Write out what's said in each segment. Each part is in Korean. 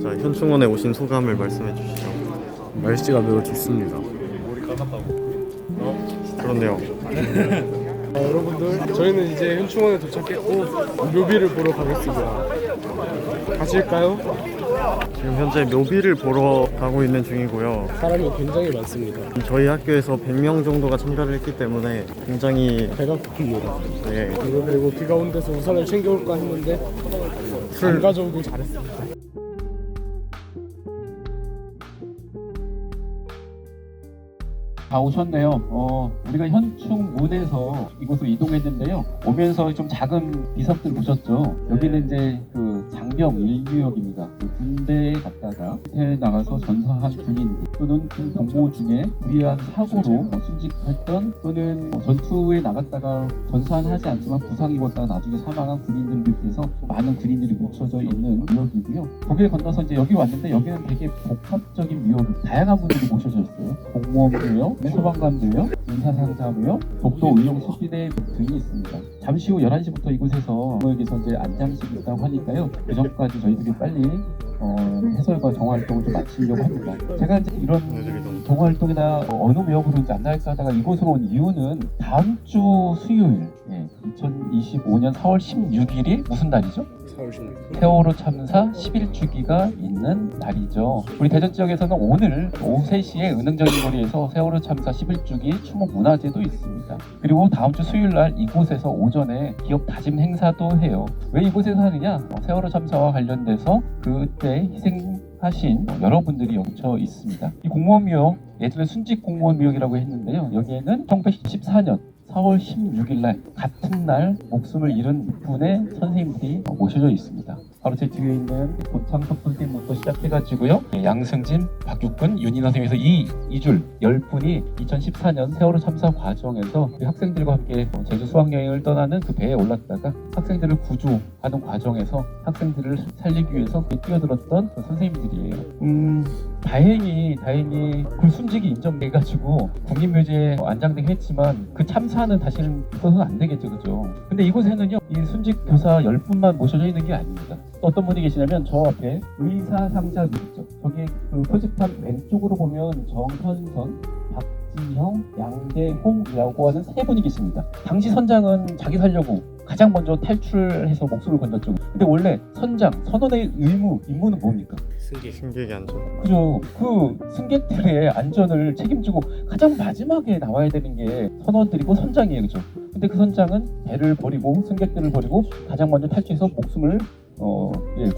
자, 현충원에 오신 소감을 말씀해 주시죠. 날씨가 매우 좋습니다. 그렇네요. 여러분들, 저희는 이제 현충원에 도착했고 묘비를 보러 가겠습니다. 가실까요? 지금 현재 묘비를 보러 가고 있는 중이고요. 사람이 굉장히 많습니다. 저희 학교에서 100명 정도가 참가를 했기 때문에 굉장히 배가 고픕니다. 네, 그리고 비가 온 데서 우산을 챙겨올까 했는데 안 가져오길 잘했습니다. 다 오셨네요. 우리가 현충문에서 이곳으로 이동했는데요. 오면서 좀 작은 비석들 보셨죠? 여기는 이제 그 장병 1구역입니다. 그 군대에 갔다가 해 나가서 전사한 군인들 또는 그 공모 중에 불의한 사고로 순직했던 또는 전투에 나갔다가 전사는 하지 않지만 부상 입었다가 나중에 사망한 군인들 밑에서 많은 군인들이 묻혀져 있는 구역이고요. 거기에 건너서 이제 여기 왔는데 여기는 되게 복합적인 묘를 다양한 분들이 모셔져 있어요. 공무원묘요, 소방관들요, 인사상사묘, 독도 의용 수비대 등이 있습니다. 잠시 후 11시부터 이곳에서 여기서 이제 안장식이 있다고 하니까요. 그 전까지 저희들이 빨리 해설과 정화활동을 좀 마치려고 합니다. 제가 이제 이런 정화활동이나 어느 묘역으로 이제 안 나갈까 하다가 이곳으로 온 이유는 다음 주 수요일 2025년 4월 16일이 무슨 날이죠? 세월호 참사 11주기가 있는 날이죠. 우리 대전 지역에서는 오늘 오후 3시에 은흥적인 거리에서 세월호 참사 11주기 추모 문화제도 있습니다. 그리고 다음 주 수요일 날 이곳에서 오전에 기업 다짐 행사도 해요. 왜 이곳에서 하느냐? 세월호 참사와 관련돼서 그때 희생하신 여러분들이 뭉쳐 있습니다. 이 공무원묘역, 예전에 순직 공무원묘역이라고 했는데요. 여기에는 1914년 4월 16일 날 같은 날 목숨을 잃은 분의 선생님들이 모셔져 있습니다. 바로 제 뒤에 있는 고창석 선생님부터 시작해가지고요. 양승진, 박육근, 윤인호 선생님에서 이 줄 10분이 2014년 세월호 참사 과정에서 학생들과 함께 제주 수학여행을 떠나는 그 배에 올랐다가 학생들을 구조하는 과정에서 학생들을 살리기 위해서 뛰어들었던 그 선생님들이에요. 다행히 그 순직이 인정돼가지고 국립묘지에 안장되긴 했지만 그 참사는 다시는 있어서는 안 되겠죠, 그죠? 근데 이곳에는요, 이 순직 교사 10분만 모셔져 있는 게 아닙니다. 또 어떤 분이 계시냐면 저 앞에 의사상자들 있죠. 저기 그 표지판 왼쪽으로 보면 정선선, 박지형, 양대홍이라고 하는 세 분이 계십니다. 당시 선장은 자기 살려고 가장 먼저 탈출해서 목숨을 건졌죠. 근데 원래 선장, 선원의 임무는 뭡니까? 승객의 안전. 그죠. 그 승객들의 안전을 책임지고 가장 마지막에 나와야 되는 게 선원들이고 선장이에요, 그죠? 근데 그 선장은 배를 버리고 승객들을 버리고 가장 먼저 탈출해서 목숨을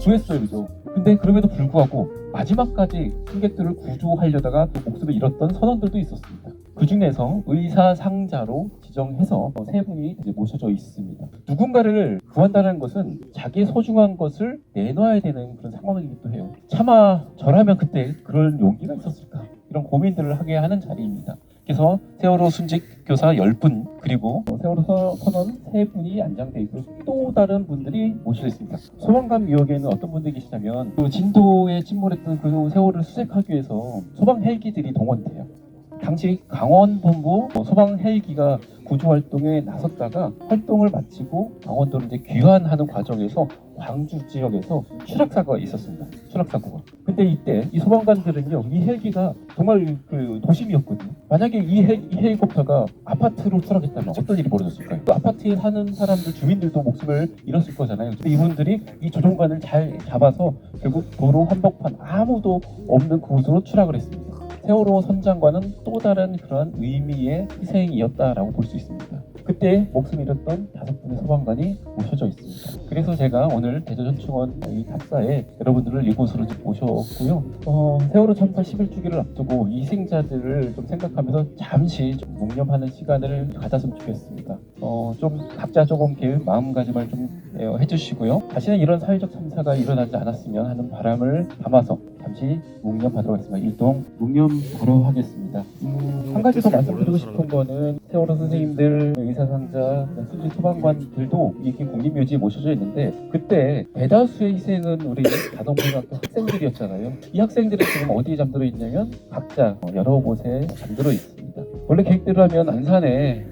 구했어요, 그죠? 근데 그럼에도 불구하고 마지막까지 승객들을 구조하려다가 또 목숨을 잃었던 선원들도 있었습니다. 그 중에서 의사상자로 지정해서 세 분이 이제 모셔져 있습니다. 누군가를 구한다는 것은 자기의 소중한 것을 내놔야 되는 그런 상황이기도 해요. 차마 저라면 그때 그런 용기가 있었을까? 이런 고민들을 하게 하는 자리입니다. 그래서 세월호 순직 교사 10분 그리고 세월호 선원 3분이 안장되어 있고 또 다른 분들이 모셔져 있습니다. 소방관 묘역에는 어떤 분들이 계시냐면 그 진도에 침몰했던 그 세월을 수색하기 위해서 소방 헬기들이 동원돼요. 당시 강원본부 소방 헬기가 구조 활동에 나섰다가 활동을 마치고 강원도를 이제 귀환하는 과정에서 광주 지역에서 추락사고가 있었습니다. 추락사고가. 근데 이때 이 소방관들은요, 이 헬기가 정말 그 도심이었거든요. 만약에 이 헬리콥터가 아파트로 추락했다면 어떤 일이 벌어졌을까요? 그 아파트에 사는 사람들, 주민들도 목숨을 잃었을 거잖아요. 근데 이분들이 이 조종관을 잘 잡아서 결국 도로 한복판 아무도 없는 곳으로 추락을 했습니다. 세월호 선장과는 또 다른 그러한 의미의 희생이었다라고 볼 수 있습니다. 그때 목숨 잃었던 5분의 소방관이 모셔져 있습니다. 그래서 제가 오늘 대전현충원 이 답사에 여러분들을 이곳으로 좀 모셨고요. 세월호 참사 11주기를 앞두고 희생자들을 좀 생각하면서 잠시 좀 묵념하는 시간을 가졌으면 좋겠습니다. 좀 각자 조금 이렇게 마음가짐을 좀 해주시고요. 다시는 이런 사회적 참사가 일어나지 않았으면 하는 바람을 담아서 잠시 묵념하도록 하겠습니다. 일동 묵념하러 하겠습니다. 한 가지 더 말씀드리고 싶은 거는 세월호 선생님들, 의사상자, 순직 소방관들도 이렇게 국립묘지에 모셔져 있는데 그때 대다수의 희생은 우리 가동고등학교 학생들이었잖아요. 이 학생들이 지금 어디에 잠들어 있냐면 각자 여러 곳에 잠들어 있습니다. 원래 계획대로 하면 안산에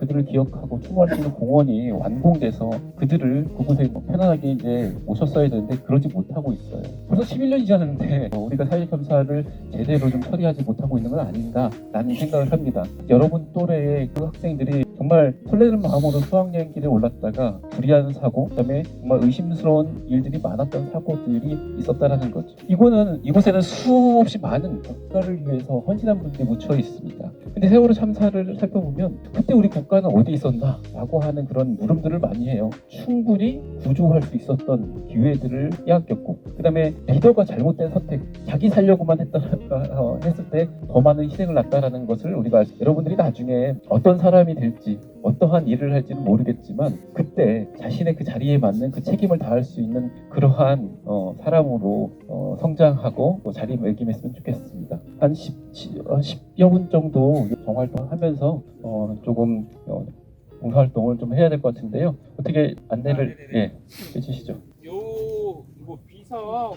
그들을 기억하고 추모할 수 있는 공원이 완공돼서 그들을 그곳에 편안하게 이제 모셨어야 되는데 그러지 못하고 있어요. 벌써 11년이 지났는데 우리가 사회검사를 제대로 좀 처리하지 못하고 있는 건 아닌가라는 생각을 합니다. 여러분 또래의 그 학생들이 정말 설레는 마음으로 수학여행길에 올랐다가 불의한 사고, 그다음에 정말 의심스러운 일들이 많았던 사고들이 있었다라는 거죠. 이곳에는 수없이 많은 국가를 위해서 헌신한 분들이 묻혀 있습니다. 근데 세월호 참사를 살펴보면 그때 우리 국가는 어디 있었나라고 하는 그런 물음들을 많이 해요. 충분히 구조할 수 있었던 기회들을 빼앗겼고, 그다음에 리더가 잘못된 선택, 자기 살려고만 했을 때 더 많은 희생을 났다라는 것을 우리가 여러분들이 나중에 어떤 사람이 될지 어떠한 일을 할지는 모르겠지만 그때 자신의 그 자리에 맞는 그 책임을 다할 수 있는 그러한 사람으로 성장하고 자리매김했으면 좋겠습니다. 한 10여 분 정도 정활동 하면서 조금 봉사활동을 좀 해야 될 것 같은데요. 어떻게 안내를 해주시죠. 이거 비석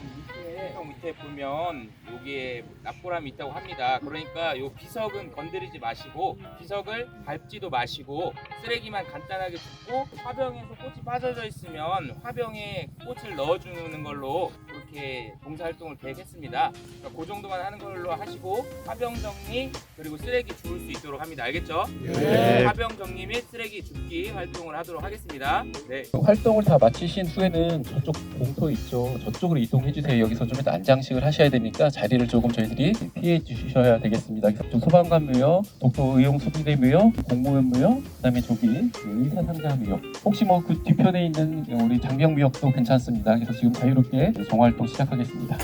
밑에 보면 여기에 납보람이 있다고 합니다. 그러니까 요 비석은 건드리지 마시고 비석을 밟지도 마시고 쓰레기만 간단하게 줍고 화병에서 꽃이 빠져져 있으면 화병에 꽃을 넣어주는 걸로 그렇게 봉사활동을 계획했습니다. 그러니까 그 정도만 하는 걸로 하시고 화병 정리 그리고 쓰레기 주울 수 있도록 합니다. 알겠죠? 네. 화병 정리 및 쓰레기 줍기 활동을 하도록 하겠습니다. 네. 활동을 다 마치신 후에는 저쪽 봉소 있죠. 저쪽으로 이동해 주세요. 여기서 좀 안장식을 하셔야 되니까 자리를 조금 저희들이 피해 주셔야 되겠습니다. 좀 소방관무역, 독도의용소비대무역, 공무원무역, 그다음에 저기 의사상자무역. 혹시 뭐 그 뒤편에 있는 우리 장병무역도 괜찮습니다. 그래서 지금 자유롭게 정활동 시작하겠습니다.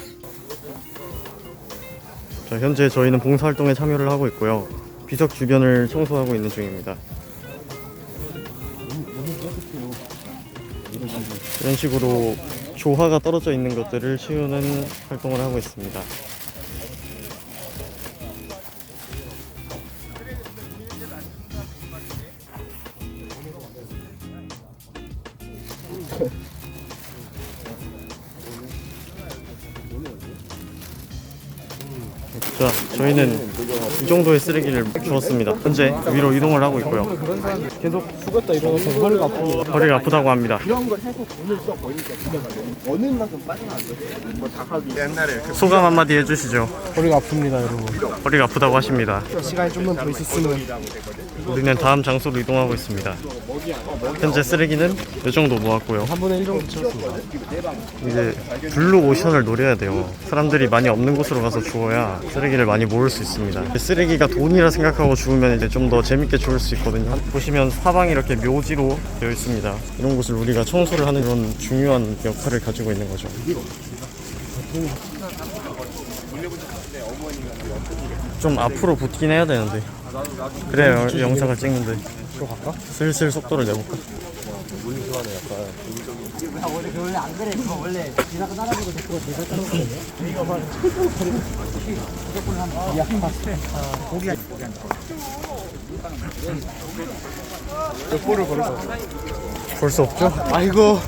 자, 현재 저희는 봉사활동에 참여를 하고 있고요. 비석 주변을 청소하고 있는 중입니다. 이런 식으로 조화가 떨어져 있는 것들을 치우는 활동을 하고 있습니다. 자, 저희는 이 정도의 쓰레기를 주웠습니다. 현재 위로 이동을 하고 있고요. 그런 사람 계속 숙였다 일어나서 허리가 아픕니다. 허리가 아프다고 합니다. 이런 걸 해서 돈을 써 버리니까 어느 만큼 빠지면 안 돼. 뭐 닭하기 옛날에 소감 한마디 해주시죠. 허리가 아픕니다, 여러분. 허리가 아프다고 하십니다. 시간이 좀만 더 있었으면 우리는 다음 장소로 이동하고 있습니다. 현재 쓰레기는 이 정도 모았고요. 3분의 1 정도 채웠습니다. 이제 블루 오션을 노려야 돼요. 사람들이 많이 없는 곳으로 가서 주워야 쓰레기를 많이 모을 수 있습니다. 쓰레기가 돈이라 생각하고 주우면 이제 좀 더 재밌게 주울 수 있거든요. 보시면 사방이 이렇게 묘지로 되어 있습니다. 이런 곳을 우리가 청소를 하는 그런 중요한 역할을 가지고 있는 거죠. 좀 앞으로 붙긴 해야 되는데 그래야 영상을 찍는데 슬슬 속도를 내볼까? 원래 안 그래. 그거 원래 지나가 따라보고 그거 내가 따라오거든요. 이거 봐. 무조건 한 봤을 때. 고기 한 몇 볼을 걸어서 볼 수 없죠? 아이고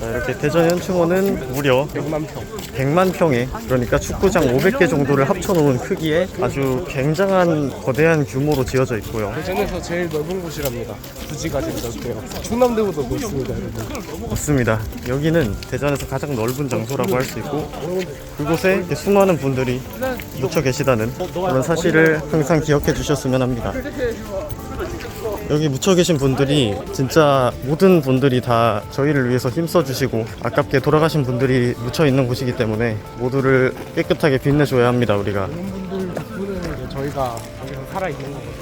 자, 이렇게 대전 현충원은 무려 100만 평에 그러니까 축구장 500개 정도를 합쳐놓은 크기의 아주 굉장한 거대한 규모로 지어져 있고요. 대전에서 제일 넓은 곳이랍니다. 부지가 되게 넓대요. 충남대보다 넓습니다, 여러분. 맞습니다. 여기는 대전에서 가장 넓은 장소라고 할 수 있고 그곳에 이렇게 수많은 분들이 묻혀 계시다는 그런 사실을 항상 기억해 주셨으면 합니다. 여기 묻혀 계신 분들이 진짜 모든 분들이 다 저희를 위해서 힘써 주시고 아깝게 돌아가신 분들이 묻혀 있는 곳이기 때문에 모두를 깨끗하게 빛내줘야 합니다. 우리가 이런 분들 덕분에 저희가 여기서 살아있는 거거든요.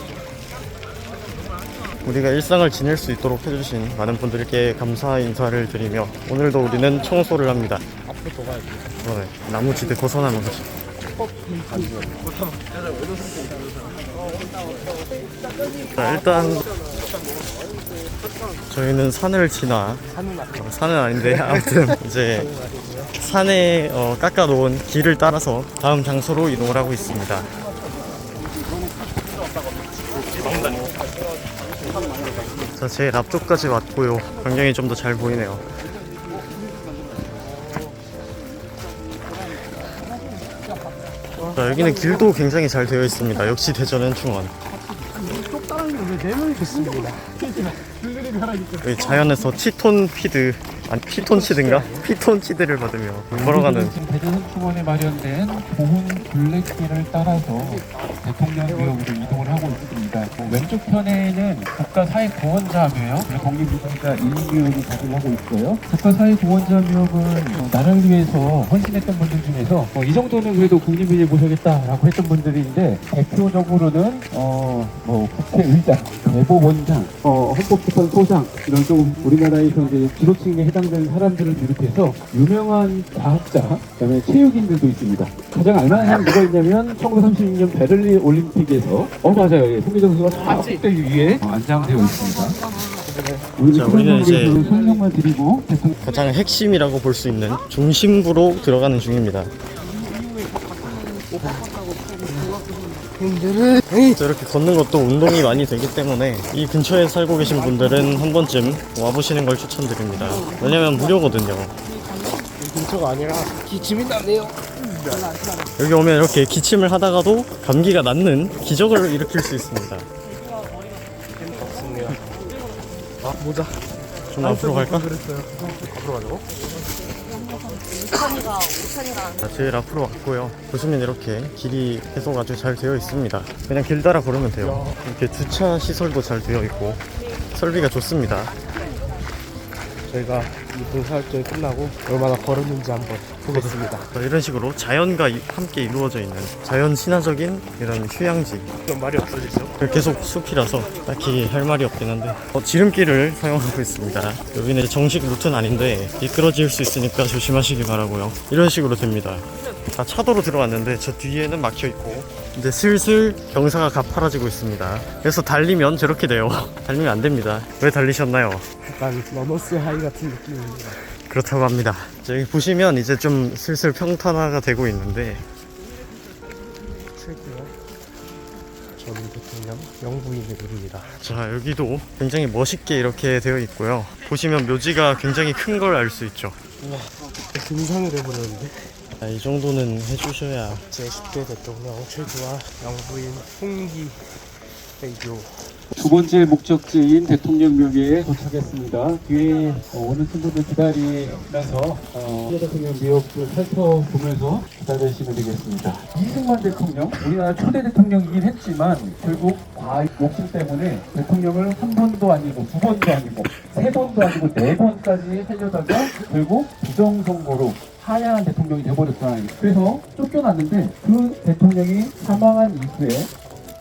우리가 일상을 지낼 수 있도록 해주신 많은 분들께 감사 인사를 드리며 오늘도 우리는 청소를 합니다. 앞으로 더 가야지. 그러네. 나무지대 벗어나는 거지. 자, 일단 저희는 산을 지나 산은 아닌데 아무튼 이제 산에 깎아놓은 길을 따라서 다음 장소로 이동을 하고 있습니다. 자, 제일 앞쪽까지 왔고요. 광경이 좀 더 잘 보이네요. 자, 여기는 길도 굉장히 잘 되어 있습니다. 역시 대전 현충원. 4명이 좋습니다. 여기 자연에서 치톤 피드, 아니 피톤 치드인가? 피톤 치드를 받으며 걸어가는. 지금 대전 현충원에 마련된 보훈 둘레길을 따라서 대통령묘로 이동을 하고 있습니다. 왼쪽 편에는 국가사회구원자묘역, 그리고 독립유공자 1묘역을 가동하고 있고요. 국가사회구원자묘역은 나라를 위해서 헌신했던 분들 중에서 이 정도는 그래도 국립인을 모셔야겠다라고 했던 분들인데, 대표적으로는 뭐 국회의장, 대법원장, 헌법재판소장, 이런 좀 우리나라에서 이제 지도층에 해당되는 사람들을 비롯해서 유명한 과학자, 그다음에 체육인들도 있습니다. 가장 알만한 사람이 누가 있냐면 1936년 베를린 올림픽에서 맞아요, 예, 송기정 선수가 저때 위에 안장되어 있습니다. 자, 우리는 이제 설명만 드리고 가장 핵심이라고 볼 수 있는 중심부로 들어가는 중입니다. 자, 이렇게 걷는 것도 운동이 많이 되기 때문에 이 근처에 살고 계신 분들은 한 번쯤 와보시는 걸 추천드립니다. 왜냐면 무료거든요. 근처가 아니라 기침이 나네요. 여기 오면 이렇게 기침을 하다가도 감기가 낫는 기적을 일으킬 수 있습니다. 모자. 좀 앞으로 갈까? 앞으로 가자고? 자, 제일 앞으로 왔고요. 보시면 이렇게 길이 계속 아주 잘 되어 있습니다. 그냥 길 따라 걸으면 돼요. 이렇게 주차 시설도 잘 되어 있고 설비가 좋습니다. 저희가 이분 사활동이 끝나고 얼마나 걸었는지 한번 보겠습니다. 이런 식으로 자연과 함께 이루어져 있는 자연 친화적인 이런 휴양지. 좀 말이 없어지죠? 계속 숲이라서 딱히 할 말이 없긴 한데 지름길을 사용하고 있습니다. 여기는 정식 루트는 아닌데 미끄러질 수 있으니까 조심하시기 바라고요. 이런 식으로 됩니다. 다 차도로 들어왔는데 저 뒤에는 막혀있고 이제 슬슬 경사가 가파라지고 있습니다. 그래서 달리면 저렇게 돼요. 달리면 안 됩니다. 왜 달리셨나요? 약간 러너스 하이 같은 느낌입니다. 그렇다고 합니다. 자, 여기 보시면 이제 좀 슬슬 평탄화가 되고 있는데 저는 대통령 영부인의 글입니다. 자, 여기도 굉장히 멋있게 이렇게 되어 있고요. 보시면 묘지가 굉장히 큰 걸 알 수 있죠. 우와, 등산을 해보려는데 자, 이 정도는 해주셔야. 제10대 대통령 최주화 영부인 홍기 외교. 두 번째 목적지인 대통령묘에 도착했습니다. 뒤에 오는 친구들 기다리면서 대통령묘를 살펴보면서 기다리시면 되겠습니다. 이승만 대통령, 우리나라 초대 대통령이긴 했지만 결국 과잉 욕심 때문에 대통령을 한 번도 아니고 두 번도 아니고 세 번도 아니고 네 번까지 하려다가 결국 부정선거로 하야한 대통령이 되어버렸잖아요. 그래서 쫓겨났는데 그 대통령이 사망한 이후에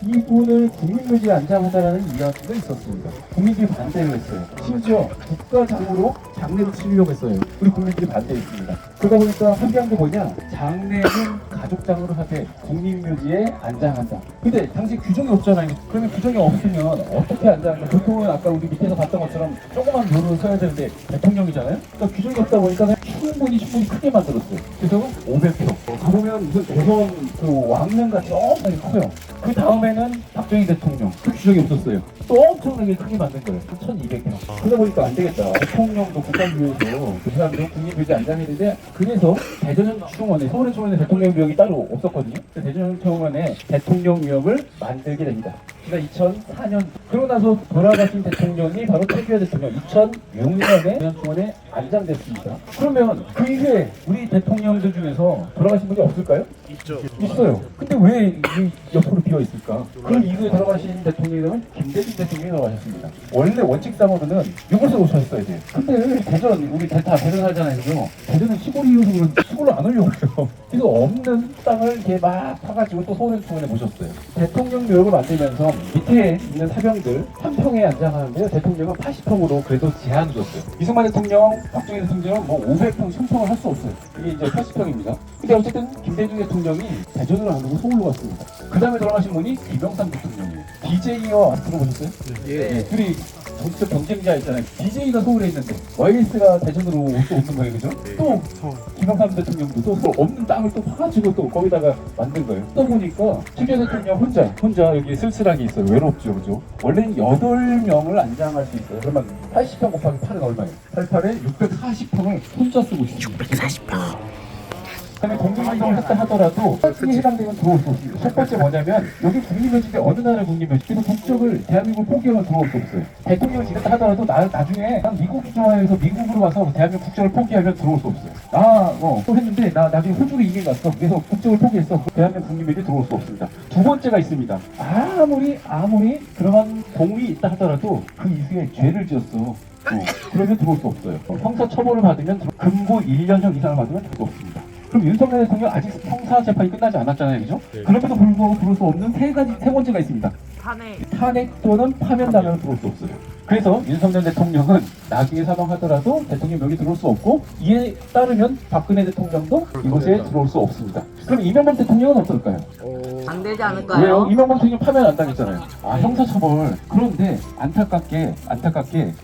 이분을 국민묘지에 안장하다라는 이야기가 있었습니다. 국민들이 반대를 했어요. 심지어 국가장으로 장례를 치르려고 했어요. 우리 국민들이 반대했습니다. 그러다 보니까 합의한 게 뭐냐? 장례는 가족장으로 하되 국민묘지에 안장한다. 근데 당시 규정이 없잖아요. 그러면 규정이 없으면 어떻게 안장할까? 보통은 아까 우리 밑에서 봤던 것처럼 조그만 묘를 써야 되는데 대통령이잖아요. 그러니까 규정이 없다 보니까 충분히 크게 만들었어요. 그래서 500평. 가보면 무슨 조선 그 왕릉같이 엄청나게 커요. 그 다음에는 박정희 대통령. 그 규정이 없었어요. 또 엄청나게 크게 만든 거예요. 1200평. 그러다 보니까 안 되겠다. 대통령도 국가묘에서 그 사람들은 국립묘지에 안장했는데 그래서 대전현충원에 서울현충원에 대통령묘역이 따로 없었거든요. 그래서 대전현충원에 대통령묘역을 만들게 됩니다. 그러니까 2004년 그러고 나서 돌아가신 대통령이 바로 최규하 대통령 2006년에 현충원에 안장됐습니다. 그러면 그 이후에 우리 대통령들 중에서 돌아가신 분이 없을까요? 있죠. 있어요. 근데 왜 이 옆으로 비어 있을까? 그 이후에 돌아가신 대통령은 김대중 대통령이 돌아가셨습니다. 원래 원칙상으로는 이곳에 오셨어야 돼요. 근데 대전 우리 다 대전 살잖아요, 그죠? 대전은 시골이어서 그런지 시골로 안 오려고요. 그래서 없는 땅을 이렇게 막 파가지고 또 서울현충원에 모셨어요. 대통령 묘역을 만들면서 밑에 있는 사병들 한 평에 안장하는데요. 대통령은 80평으로 그래도 제한을 줬어요. 이승만 대통령, 박정희 대통령은 뭐 500평, 1000평을 할 수 없어요. 이게 이제 80평입니다. 근데 어쨌든 김대중 대통령이 대전으로 안 오고 서울로 갔습니다. 그 다음에 돌아가신 분이 김영삼 대통령이에요. DJ와 들어보셨어요? 예. 둘이 정치적 경쟁자 있잖아요. DJ가 서울에 있는데 YS가 대전으로 올 수 없는 거예요, 그죠? 또 김영삼 대통령도 또 서울 없는 땅을 또 파가지고 또 거기다가 만든 거예요. 또 보니까 최규하 대통령 혼자 여기 쓸쓸하게 있어요. 외롭죠, 그죠? 원래는 8명을 안장할 수 있어요. 그러면 80평 곱하기 8은 얼마예요? 88에 640평을 혼자 쓰고 있습니다. 640평. 독립운동을 했다 하더라도 이 해당되면 들어올 수 없습니다. 첫 번째 뭐냐면 여기 국립묘지인데 어느 나라 국립묘지? 그래서 국적을 대한민국 포기하면 들어올 수 없어요. 대통령을 지냈다 하더라도 나중에 난 미국이 좋아해서 미국으로 와서 대한민국 국적을 포기하면 들어올 수 없어요. 또 했는데 나 나중에 호주로 이민 갔어. 그래서 국적을 포기했어. 대한민국 국립묘지 들어올 수 없습니다. 두 번째가 있습니다. 아무리 그러한 공이 있다 하더라도 그 이후에 죄를 지었어. 그러면 들어올 수 없어요. 형사 처벌을 받으면 금고 1년형 이상을 받으면 들어올 수 없습니다. 그럼 윤석열 대통령 아직 형사 재판이 끝나지 않았잖아요, 그죠? 그럼에도 불구하고 들어올 수 없는 세 번째가 있습니다. 탄핵 또는 파면당하면 들어올 수 없어요. 그래서 윤석열 대통령은 나중에 사망하더라도 대통령 명의 들어올 수 없고, 이에 따르면 박근혜 대통령도 이곳에 들어올 수 없습니다. 그럼 이명박 대통령은 어떨까요? 안 되지 않을까요? 왜요? 이명박 대통령 파면 안 당했잖아요. 형사처벌. 그런데 안타깝게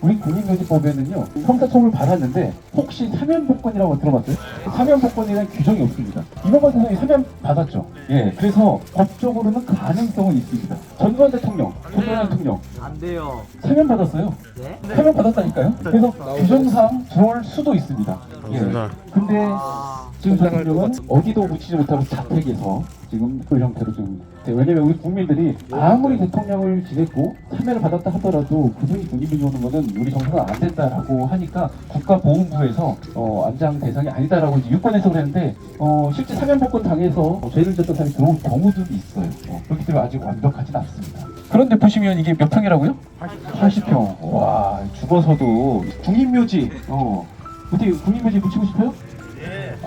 우리 국립묘지법에는요, 형사처벌을 받았는데 혹시 사면복권이라고 들어봤어요? 사면복권이라는 규정이 없습니다. 이명박 대통령이 사면 받았죠. 예, 그래서 법적으로는 가능성은 있습니다. 전두환 대통령 안 돼요. 사면 받았어요. 네? 사면 받았다니까요. 그래서 규정상 들어올 수도 있습니다. 예. 근데 지금 대통령은 어디도 묻히지 못하고 자택에서 지금 그 형태로 지금, 왜냐면 우리 국민들이 아무리 대통령을 지냈고 사면을 받았다 하더라도 그분이 국립묘지 오는 거는 우리 정서가 안 된다라고 하니까 국가보훈부에서 안장 대상이 아니다라고 이제 유권해서 그랬는데 실제 사면복권 당해서 죄를 졌던 사람이 들어온 경우들이 있어요. 그렇기 때문에 아직 완벽하진 않습니다. 그런데 보시면 이게 몇 평이라고요? 80평. 와, 죽어서도 국립묘지 어떻게 국립묘지 묻히고 싶어요?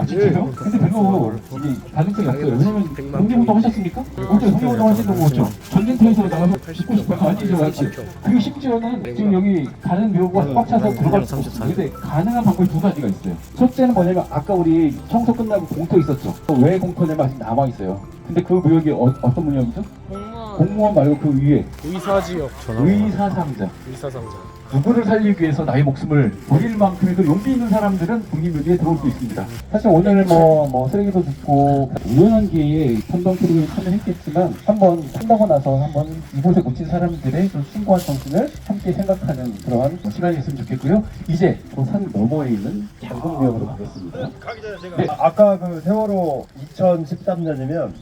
진짜요? 근데 별로 이게 가능성이 없어요. 왜냐면 독립운동 하셨습니까? 어째 독립운동 하신다고 그랬죠? 전쟁터에서 나가서 죽고 싶어요? 아니죠, 맞지? 그리고 심지어는 지금 여기 가는 묘가 꽉 차서 들어갈 수 없습니다. 근데 가능한 방법이 두 가지가 있어요. 첫째는 뭐냐면 아까 우리 청소 끝나고 공터 있었죠? 왜 공터냐면 아직 남아있어요. 근데 그 묘역이 어떤 묘역이죠? 공무원 말고 그 위에 의사지역. 의사상자. 누구를 살리기 위해서 나의 목숨을 버릴 만큼의 용기 있는 사람들은 국립묘지에 들어올 수 있습니다. 사실 오늘 쓰레기도 듣고 우연한 기회에 탐방 프로그램에 참여했겠지만 한번 한다고 나서 한번 이곳에 묻힌 사람들의 좀 숭고한 정신을 함께 생각하는 그러한 시간이 있으면 좋겠고요. 이제 그 산 너머에 있는 장군묘역으로 가겠습니다. 네, 아까 그 세월호 2013년이면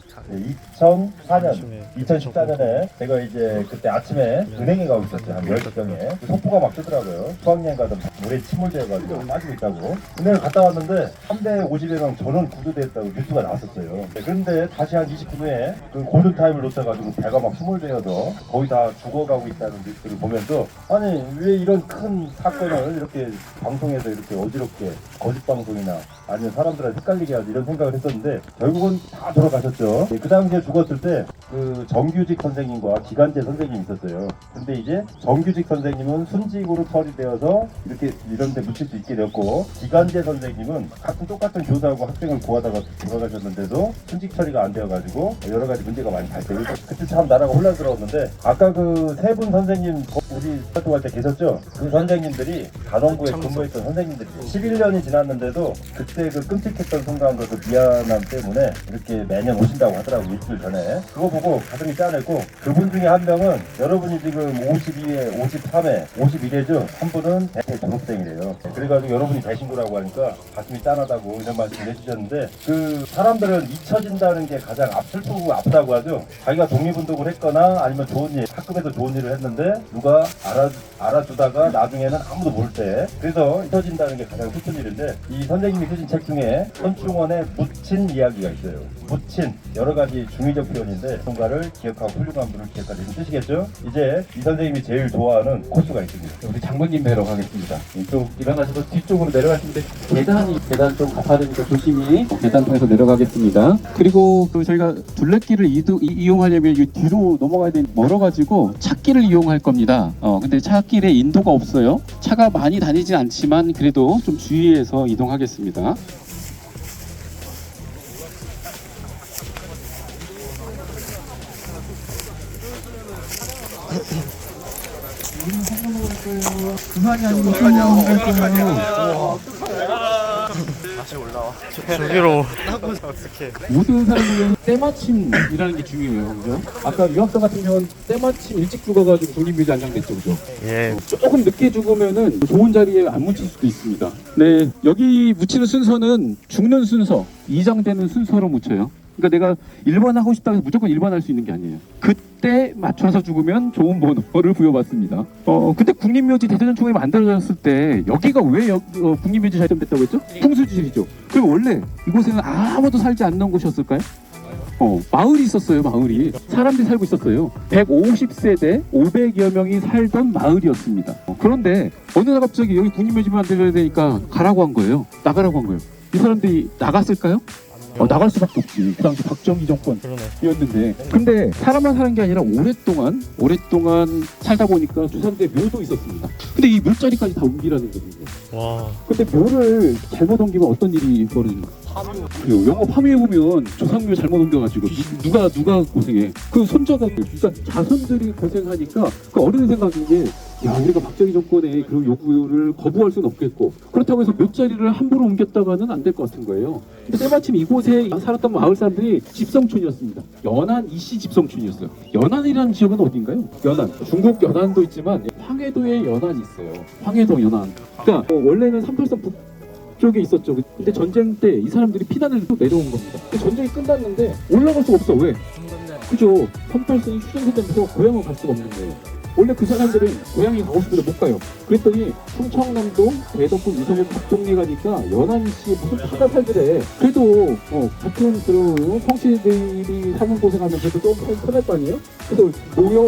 2014년에 제가 이제 그때 아침에 은행에 가고 있었죠. 한 10시경에 속보가 막 뜨더라고요. 수학여행 가던 물에 침몰되어가지고 빠지고 있다고. 은행을 갔다 왔는데 350여 명 전원 구조됐다고 뉴스가 나왔었어요. 네, 그런데 다시 한 29분 후에 그 골든타임을 놓쳐가지고 배가 막 침몰되어서 거의 다 죽어가고 있다는 뉴스를 보면서 아니 왜 이런 큰 사건을 이렇게 방송에서 이렇게 어지럽게 거짓 방송이나 아니면 사람들한테 헷갈리게 하지 이런 생각을 했었는데 결국은 다 돌아가셨죠. 그 당시에 죽었을 때 그 정규직 선생님과 기간제 선생님이 있었어요. 근데 이제 정규직 선생님은 순직으로 처리되어서 이렇게 이런 데 묻힐 수 있게 되었고, 기간제 선생님은 똑같은 교사하고 학생을 구하다가 돌아가셨는데도 순직 처리가 안 되어가지고 여러 가지 문제가 많이 발생했어요. 그때 참 나라가 혼란스러웠는데 아까 그 세 분 선생님 우리 활동할 때 계셨죠? 그 선생님들이 단원고에 근무했던 선생님들이 11년이 지났는데도 그때 그 끔찍했던 순간과 그 미안함 때문에 이렇게 매년 오신다고 하더라고요. 일주일 전에. 그거 보고 가슴이 짠했고, 그분 중에 한 명은 여러분이 지금 52회, 53회, 51회죠? 한 분은 대학 졸업생이래요. 그래가지고 여러분이 배신구라고 하니까 가슴이 짠하다고 이런 말씀 해주셨는데, 그 사람들은 잊혀진다는 게 가장 슬프고 아프다고 하죠. 자기가 독립운동을 했거나 아니면 좋은 일, 학급에서 좋은 일을 했는데 누가 알아주다가 나중에는 아무도 모를 때, 그래서 잊혀진다는 게 가장 슬픈 일인데, 이 선생님이 쓰신 책 중에 손충원의 묻힌 이야기가 있어요. 묻힌 여러 가지 중의적 표현인데 누군가를 기억하고 훌륭한 분을 기억하는 뜻이겠죠. 이제 이 선생님이 제일 좋아하는 코스가 있습니다. 우리 장모님 뵈러 가겠습니다. 이쪽 일어나셔서 뒤쪽으로 내려가시는데 계단 좀 가파르니까 조심히 계단 통해서 내려가겠습니다. 그리고 또 저희가 둘레길을 이용하려면 이 뒤로 넘어가야 되는 멀어가지고 찻길을 이용할 겁니다. 근데 찻길에 인도가 없어요. 차가 많이 다니진 않지만 그래도 좀 주의해서 이동하겠습니다. 그만이 아니고 저기로 어떻게 모든 사람들은 때마침이라는 게 중요해요, 그죠? 아까 유학생 같은 경우는 때마침 일찍 죽어가지고 독립묘지 안장됐죠, 그죠? 예. 조금 늦게 죽으면은 좋은 자리에 안 묻힐 수도 있습니다. 네, 여기 묻히는 순서는 죽는 순서, 이장되는 순서로 묻혀요. 그러니까 내가 1번 하고 싶다고 해서 무조건 1번 할 수 있는 게 아니에요. 그때 맞춰서 죽으면 좋은 번호를 부여받습니다. 그때 국립묘지 대전총회 만들어졌을 때 여기가 왜 국립묘지 지정됐다고 했죠? 풍수지리죠. 그럼 원래 이곳에는 아무도 살지 않는 곳이었을까요? 마을이 있었어요. 마을이 사람들이 살고 있었어요. 150세대 500여 명이 살던 마을이었습니다. 그런데 어느 날 갑자기 여기 국립묘지만 만들어야 되니까 가라고 한 거예요. 나가라고 한 거예요. 이 사람들이 나갔을까요? 나갈 수밖에 없지. 그 당시 박정희 정권이었는데. 근데 사람만 사는 게 아니라 오랫동안 살다 보니까 두 사람들의 묘도 있었습니다. 근데 이 묘자리까지 다 옮기라는 거거든요. 와. 근데 묘를 잘못 옮기면 어떤 일이 벌어집니까? 그리고 영어 파묘에 보면 조상묘 잘못 옮겨가지고 누가 고생해? 그 손자가 그러니까 자손들이 고생하니까 그 어른의 생각인 게 야, 우리가 박정희 정권의 그 요구를 거부할 수는 없겠고 그렇다고 해서 묘자리를 함부로 옮겼다가는 안 될 것 같은 거예요. 근데 때마침 이곳에 살았던 마을 사람들이 집성촌이었습니다. 연안 이씨 집성촌이었어요. 연안이라는 지역은 어딘가요? 연안. 중국 연안도 있지만 황해도에 연안이 있어요. 황해도 연안. 그러니까 원래는 383 북쪽에 있었죠. 근데 전쟁 때 이 사람들이 피난을 또 내려온 겁니다. 근데 전쟁이 끝났는데 올라갈 수가 없어. 왜? 그죠. 383이 휴전세대면서 고향을 갈 수가 없는 거예요. 원래 그 사람들은 고향이 가고 싶은데 못 가요. 그랬더니 충청남도 대덕군 이성읍 북동네 가니까 연안시에 무슨 파가 살더래. 그래도 같은 그런 성씨들이 사는 곳에 가면 그래도 좀 편할 거 아니에요? 그래서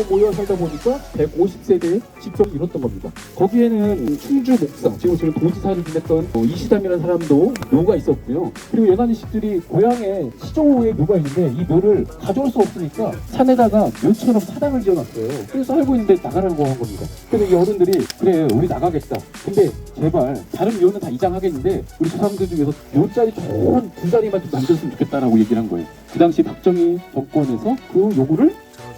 모여 살다 보니까 150세대의 집정이 이뤘던 겁니다. 거기에는 충주 목사, 지금 도지사를 지냈던 이시담이라는 사람도 묘가 있었고요. 그리고 연안시들이 고향에 시조에 묘가 있는데 이 묘를 가져올 수 없으니까 산에다가 묘처럼 사당을 지어놨어요. 그래서 살고 있는데 나가라고 한 겁니다. 그래서 이 어른들이 그래 우리 나가겠다. 근데 제발 다른 묘는 다 이장하겠는데 우리 조상들 중에서 묘자리 좋은 두 자리만 좀 만들었으면 좋겠다라고 얘기를 한 거예요. 그 당시 박정희 정권에서 그 요구를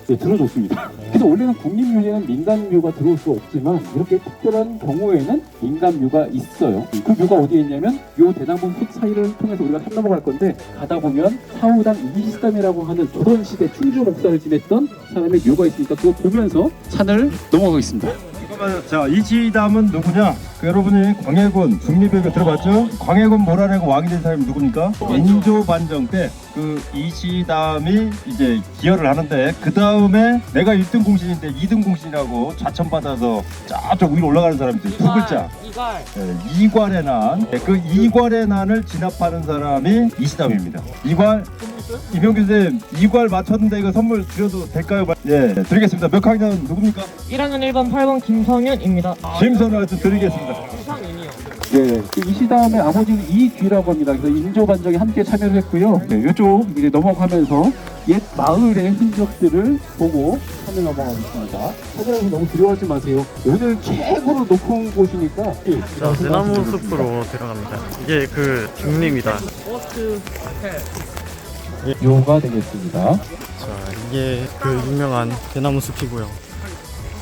들어줬습니다. 그래서 원래는 국립묘에는 민간묘가 들어올 수 없지만 이렇게 특별한 경우에는 민간묘가 있어요. 그 묘가 어디에 있냐면 요 대나무 숲 사이를 통해서 우리가 산 넘어갈 건데 가다 보면 사후당 이시담이라고 하는 조선시대 충주 목사를 지냈던 사람의 묘가 있으니까 그거 보면서 산을 넘어가겠습니다. 자, 이시담은 누구냐? 여러분이 광해군 중립교육 들어봤죠? 광해군 모란하고 왕이 된 사람이 누굽니까? 인조 반정 때 그 이시담이 이제 기여를 하는데 그 다음에 내가 1등 공신인데 2등 공신이라고 좌천받아서 저쪽 위로 올라가는 사람이 있어요. 두 글자. 이괄의 난. 그 이괄의 난을 진압하는 사람이 이시담입니다. 이괄. 이병규 선생님, 이괄 맞췄는데 이거 선물 드려도 될까요? 예, 드리겠습니다. 몇 학년 누굽니까? 1학년 1번 8번 김성윤입니다. 김선우한테 드리겠습니다. 네, 이시담의 아버지는 이귀라고 합니다. 그래서 인조 반정에 함께 참여를 했고요. 네, 이쪽 이제 넘어가면서 옛 마을의 흔적들을 보고 산을 넘어가겠습니다. 사진에서 너무 두려워하지 마세요. 오늘 최고로 높은 곳이니까. 자, 대나무 숲으로 들어갑니다. 이게 그 중림이다. 묘가 되겠습니다. 자, 이게 그 유명한 대나무 숲이고요.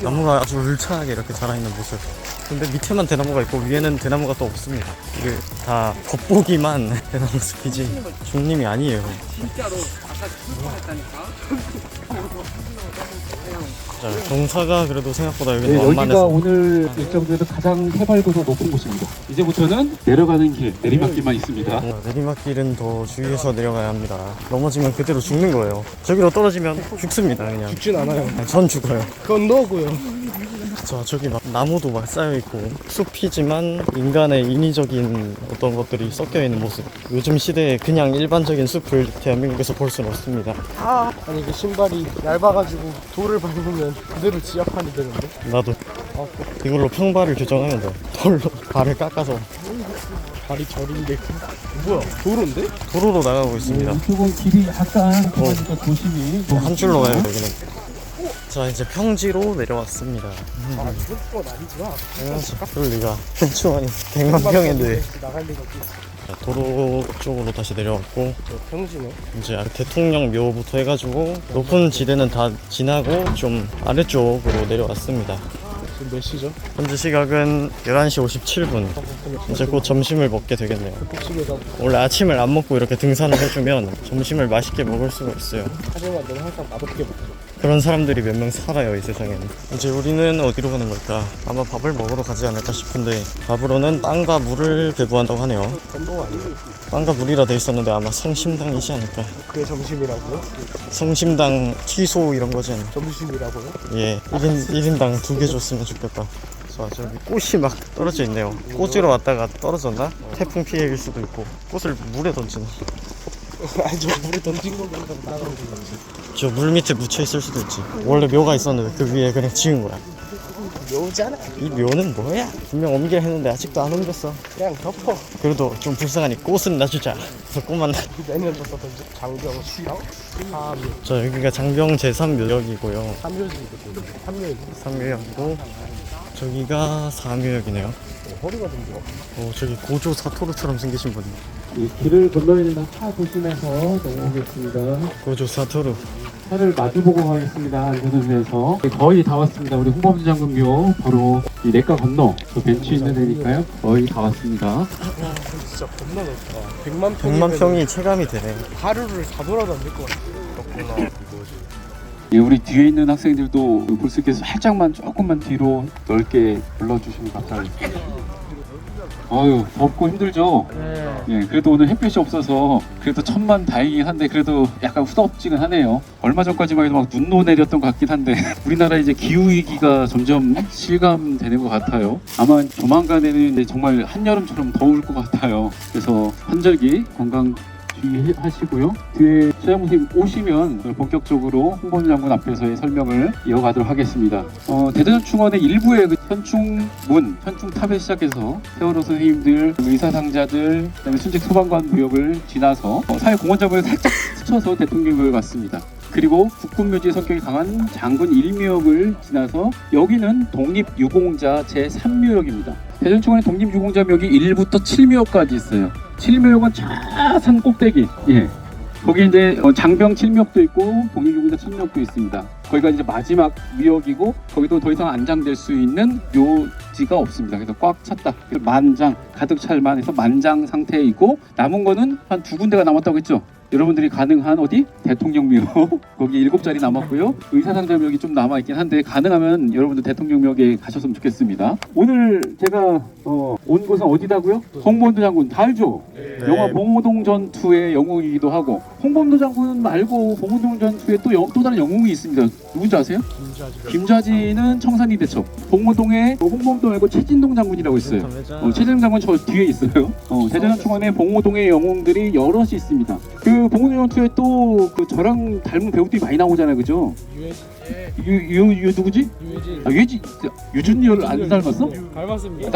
나무가 아주 울창하게 이렇게 자라있는 모습. 근데 밑에만 대나무가 있고 위에는 대나무가 또 없습니다. 이게 다 겉보기만 대나무 숲이지 중림이 아니에요. 진짜로 아까 자, 경사가 그래도 생각보다 여기는 여기가 완만해서 오늘 일정 중에서 가장 해발도가 높은 곳입니다. 이제부터는 내려가는 길, 내리막길만 있습니다. 내리막길은 더 주의해서 내려가야 합니다. 넘어지면 그대로 죽는 거예요. 저기로 떨어지면 죽습니다. 그냥 죽진 않아요. 전 죽어요. 그건 너고요. 자, 저기 막 나무도 막 쌓여있고 숲이지만 인간의 인위적인 어떤 것들이 섞여있는 모습. 요즘 시대에 그냥 일반적인 숲을 대한민국에서 볼 수는 없습니다. 아니 이게 신발이 얇아가지고 돌을 밟으면 그대로 지압판이 되는데. 나도 이걸로 평발을 교정하면 돼. 돌로 발을 깎아서 발이 저린데. 뭐야? 도로인데? 도로로 나가고 있습니다. 이쪽은 길이 약간 좁아니까 조심히. 한 줄로 가요 여기는. 자, 이제 평지로 내려왔습니다. 이건 건 아니구나. 그럴 리가. 충원이 100만 평인데. 나갈 리가 없지. 자, 도로 쪽으로 다시 내려왔고 평지네. 이제 대통령 묘부터 해가지고 높은 지대는 다 지나고 좀 아래쪽으로 내려왔습니다. 지금 몇 시죠? 현재 시각은 11시 57분. 이제 곧 점심을 먹게 되겠네요. 복식에서 원래 아침을 안 먹고 이렇게 등산을 해주면 점심을 맛있게 먹을 수가 있어요. 하지만 너무 항상 맛없게 먹죠. 그런 사람들이 몇 명 살아요, 이 세상에는. 이제 우리는 어디로 가는 걸까? 아마 밥을 먹으러 가지 않을까 싶은데, 밥으로는 빵과 물을 배부한다고 하네요. 건동 아니에요? 빵과 물이라 돼 있었는데 아마 성심당이지 않을까. 그게 점심이라고요? 성심당 취소 이런 거지 않나. 점심이라고요? 예, 1인당 2개 줬으면 좋겠다. 자, 저기 꽃이 막 떨어져 있네요. 꽂으러 왔다가 떨어졌나? 태풍 피해일 수도 있고. 꽃을 물에 던지나? 아니 저 물에 던진 거 보니까 따라오는 거지. 저 물 밑에 묻혀 있을 수도 있지. 원래 묘가 있었는데 그 위에 그냥 지은 거야. 묘잖아. 이 묘는 뭐야? 분명 옮기려 했는데 아직도 안 옮겼어. 그냥 덮어. 그래도 좀 불쌍하니 꽃은 놔주자. 그래서 꽃만 나. 내년부터 던져. 장병 수영. 삼묘. 자, 여기가 장병 제3묘역이고요. 삼묘지거든요. 삼묘지. 3묘역이고 저기가 4묘역이네요. 허리가 좀 좋아. 저기 고조 사토루처럼 생기신 분이. 이 길을 건너는 차 조심해서 넘어오겠습니다. 고조 사토루. 차를 마주보고 가겠습니다. 안전운전해서 거의 다 왔습니다. 우리 홍범주 장군묘 바로 이 내과 건너 저 벤치 있는 데니까요. 거의 다 왔습니다. 진짜 겁나 넓다. 100만 평이 체감이 되네. 하루를 다 돌아도 안 될 것 같아. 그렇구나 이거지. 예, 우리 뒤에 있는 학생들도 볼 수 있게 살짝만 조금만 뒤로 넓게 불러주시면 감사하겠습니다. 아유 덥고 힘들죠? 네. 예, 그래도 오늘 햇볕이 없어서 그래도 천만 다행이긴 한데 그래도 약간 후덥지근하네요. 얼마 전까지만 해도 막 눈도 내렸던 것 같긴 한데 우리나라 이제 기후 위기가 점점 실감되는 것 같아요. 아마 조만간에는 이제 정말 한여름처럼 더울 것 같아요. 그래서 환절기 건강 주의하시고요. 뒤에 최장군 선생님 오시면 본격적으로 홍범주 장군 앞에서의 설명을 이어가도록 하겠습니다. 대전현충원의 일부의 그 현충문, 현충탑에 시작해서 세월호 선생님들, 의사상자들, 그다음에 순직 소방관 구역을 지나서 사회공헌장군을 살짝 스쳐서 대통령묘에 갔습니다. 그리고 국군묘지의 성격이 강한 장군 1묘역을 지나서 여기는 독립유공자 제3묘역입니다. 대전충원의 독립유공자 묘역이 1부터 7묘역까지 있어요. 7묘역은 저 산 꼭대기, 예, 거기 이제 장병 7묘역도 있고 독립유공자 7묘역도 있습니다. 거기가 이제 마지막 묘역이고 거기도 더 이상 안장될 수 있는 묘지가 없습니다. 그래서 꽉 찼다. 그래서 만장, 가득 찰만 해서 만장 상태이고 남은 거는 한 2군데가 남았다고 했죠. 여러분들이 가능한 어디? 대통령묘 거기 7자리 남았고요. 의사상자묘역이 좀 남아있긴 한데 가능하면 여러분들 대통령묘역에 가셨으면 좋겠습니다. 오늘 제가 온 곳은 어디다고요? 홍범도 장군 다 알죠? 네. 영화 봉오동 전투의 영웅이기도 하고 홍범도 장군 말고 봉오동 전투에 또 다른 영웅이 있습니다. 누군지 아세요? 김좌지는 청산리 대첩. 봉오동에 홍범도 말고 최진동 장군이라고 있어요. 최진동 장군 저 뒤에 있어요. 대전현충원에 봉오동의 영웅들이 여럿이 있습니다. 그 봉오동 전투에 또 그 저랑 닮은 배우들이 많이 나오잖아요, 그죠? 유 누구지? 유해진. 유준열 안 닮았어? 닮았습니다.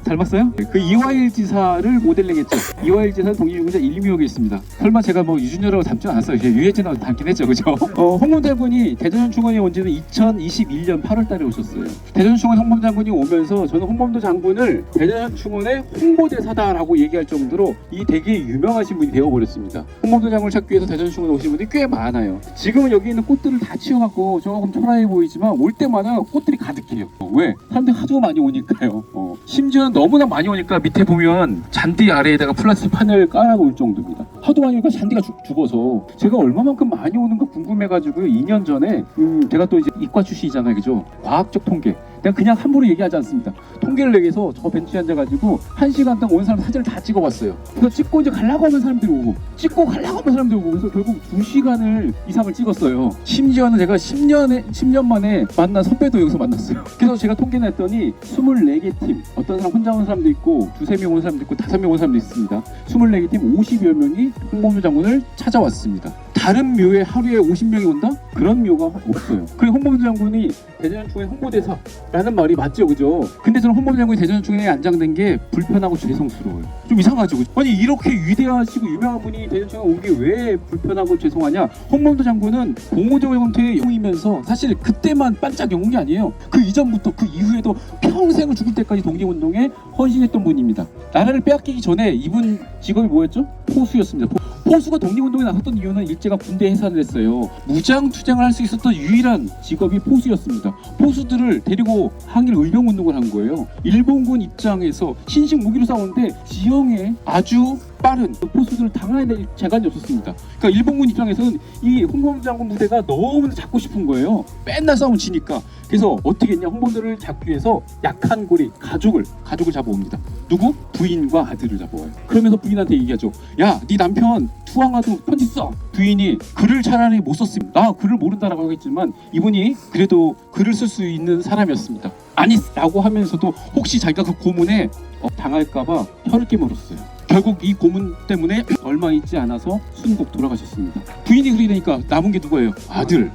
닮았어요? 그 이화일 지사를 모델링했죠. 이화일 지사는 독립유공자 1묘역에 있습니다. 설마 제가 뭐 유준열하고 닮지 않았어요. 유해진하고 닮긴 했죠, 그죠? 홍범도 장군이 대전현충원에 온 지는 2021년 8월달에 오셨어요. 대전현충원 홍범도 장군이 오면서 저는 홍범도 장군을 대전현충원의 홍보대사다라고 얘기할 정도로 이 되게 유명하신 분이 되어버렸습니다. 홍범도 장군을 찾기 위해서 대전현충원에 오신 분들이 꽤 많아요. 지금은 여기 있는 꽃들을 다 치워갖고 조금 초라해 보이지만 올 때마다 꽃들이 가득해요. 왜? 사람들이 하도 많이 오니까요. 심지어는 너무나 많이 오니까 밑에 보면 잔디 아래에다가 플라스틱 판을 깔아놓을 정도입니다. 하도 많이 오니까 잔디가 죽어서 제가 얼마만큼 많이 오는가 궁금해가지고 2년 전에 제가 또 이제 이과 출신이잖아요, 그죠? 과학적 통계. 그냥 함부로 얘기하지 않습니다. 통계를 내기해서 저 벤치에 앉아가지고 1시간 동안 온 사람 사진을 다 찍어봤어요. 그래서 찍고 이제 가려고 하면 사람들이 오고 찍고 가려고 하면 사람들이 오고 그래서 결국 2시간을 이상을 찍었어요. 심지어는 제가 10년 만에 만난 선배도 여기서 만났어요. 그래서 제가 통계 냈더니 24개 팀, 어떤 사람 혼자 온 사람도 있고 2-3명 온 사람도 있고 5명 온 사람도 있습니다. 24개 팀 50여 명이 홍범도 장군을 찾아왔습니다. 다른 묘에 하루에 50명이 온다? 그런 묘가 없어요. 그리고 홍범도 장군이 대전현충원 홍보대사라는 말이 맞죠, 그죠? 근데 저는 홍범도 장군이 대전현충원에 안장된 게 불편하고 죄송스러워요. 좀 이상하죠, 그죠? 아니 이렇게 위대하시고 유명한 분이 대전현충원에 온 게 왜 불편하고 죄송하냐? 홍범도 장군은 봉오동 전투의 영웅이면서 사실 그때만 반짝 영웅이 아니에요. 그 이전부터 그 이후에도 평생을 죽을 때까지 독립운동에 헌신했던 분입니다. 나라를 빼앗기기 전에 이분 직업이 뭐였죠? 포수였습니다. 포수가 독립운동에 나섰던 이유는 일제가 군대 해산을 했어요. 무장투쟁을 할 수 있었던 유일한 직업이 포수였습니다. 포수들을 데리고 항일 의병운동을 한 거예요. 일본군 입장에서 신식 무기로 싸우는데 지형에 아주 빠른 포수들을 당해낼 재간이 없었습니다. 그러니까 일본군 입장에서는 이 홍범도 장군 부대가 너무 잡고 싶은 거예요. 맨날 싸우면 지니까. 그래서 어떻게 했냐, 홍범도를 잡기 위해서 약한 고리 가족을 잡아옵니다. 누구? 부인과 아들을 잡아와요. 그러면서 부인한테 얘기하죠. 야, 네 남편 투항하도 편지 써. 부인이 글을 차라리 못 썼습니다. 나 글을 모른다라고 하겠지만 이분이 그래도 글을 쓸 수 있는 사람이었습니다. 아니라고 하면서도 혹시 자기가 그 고문에 당할까봐 혀를 깨물었어요. 결국 이 고문 때문에 얼마 있지 않아서 순국 돌아가셨습니다. 부인이 그렇게 되니까 남은 게 누구예요? 아들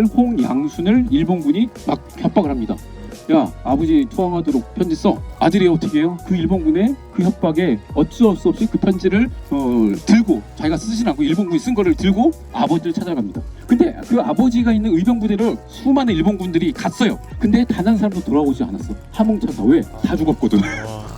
홍양순을 일본군이 막 협박을 합니다. 야, 아버지 투항하도록 편지 써. 아들이 어떻게 해요? 그 일본군의 그 협박에 어쩔 수 없이 그 편지를 들고, 자기가 쓰진 않고 일본군이 쓴 거를 들고 아버지를 찾아갑니다. 근데 그 아버지가 있는 의병부대로 수많은 일본군들이 갔어요. 근데 단 한 사람도 돌아오지 않았어. 하몽차사. 왜? 다 죽었거든.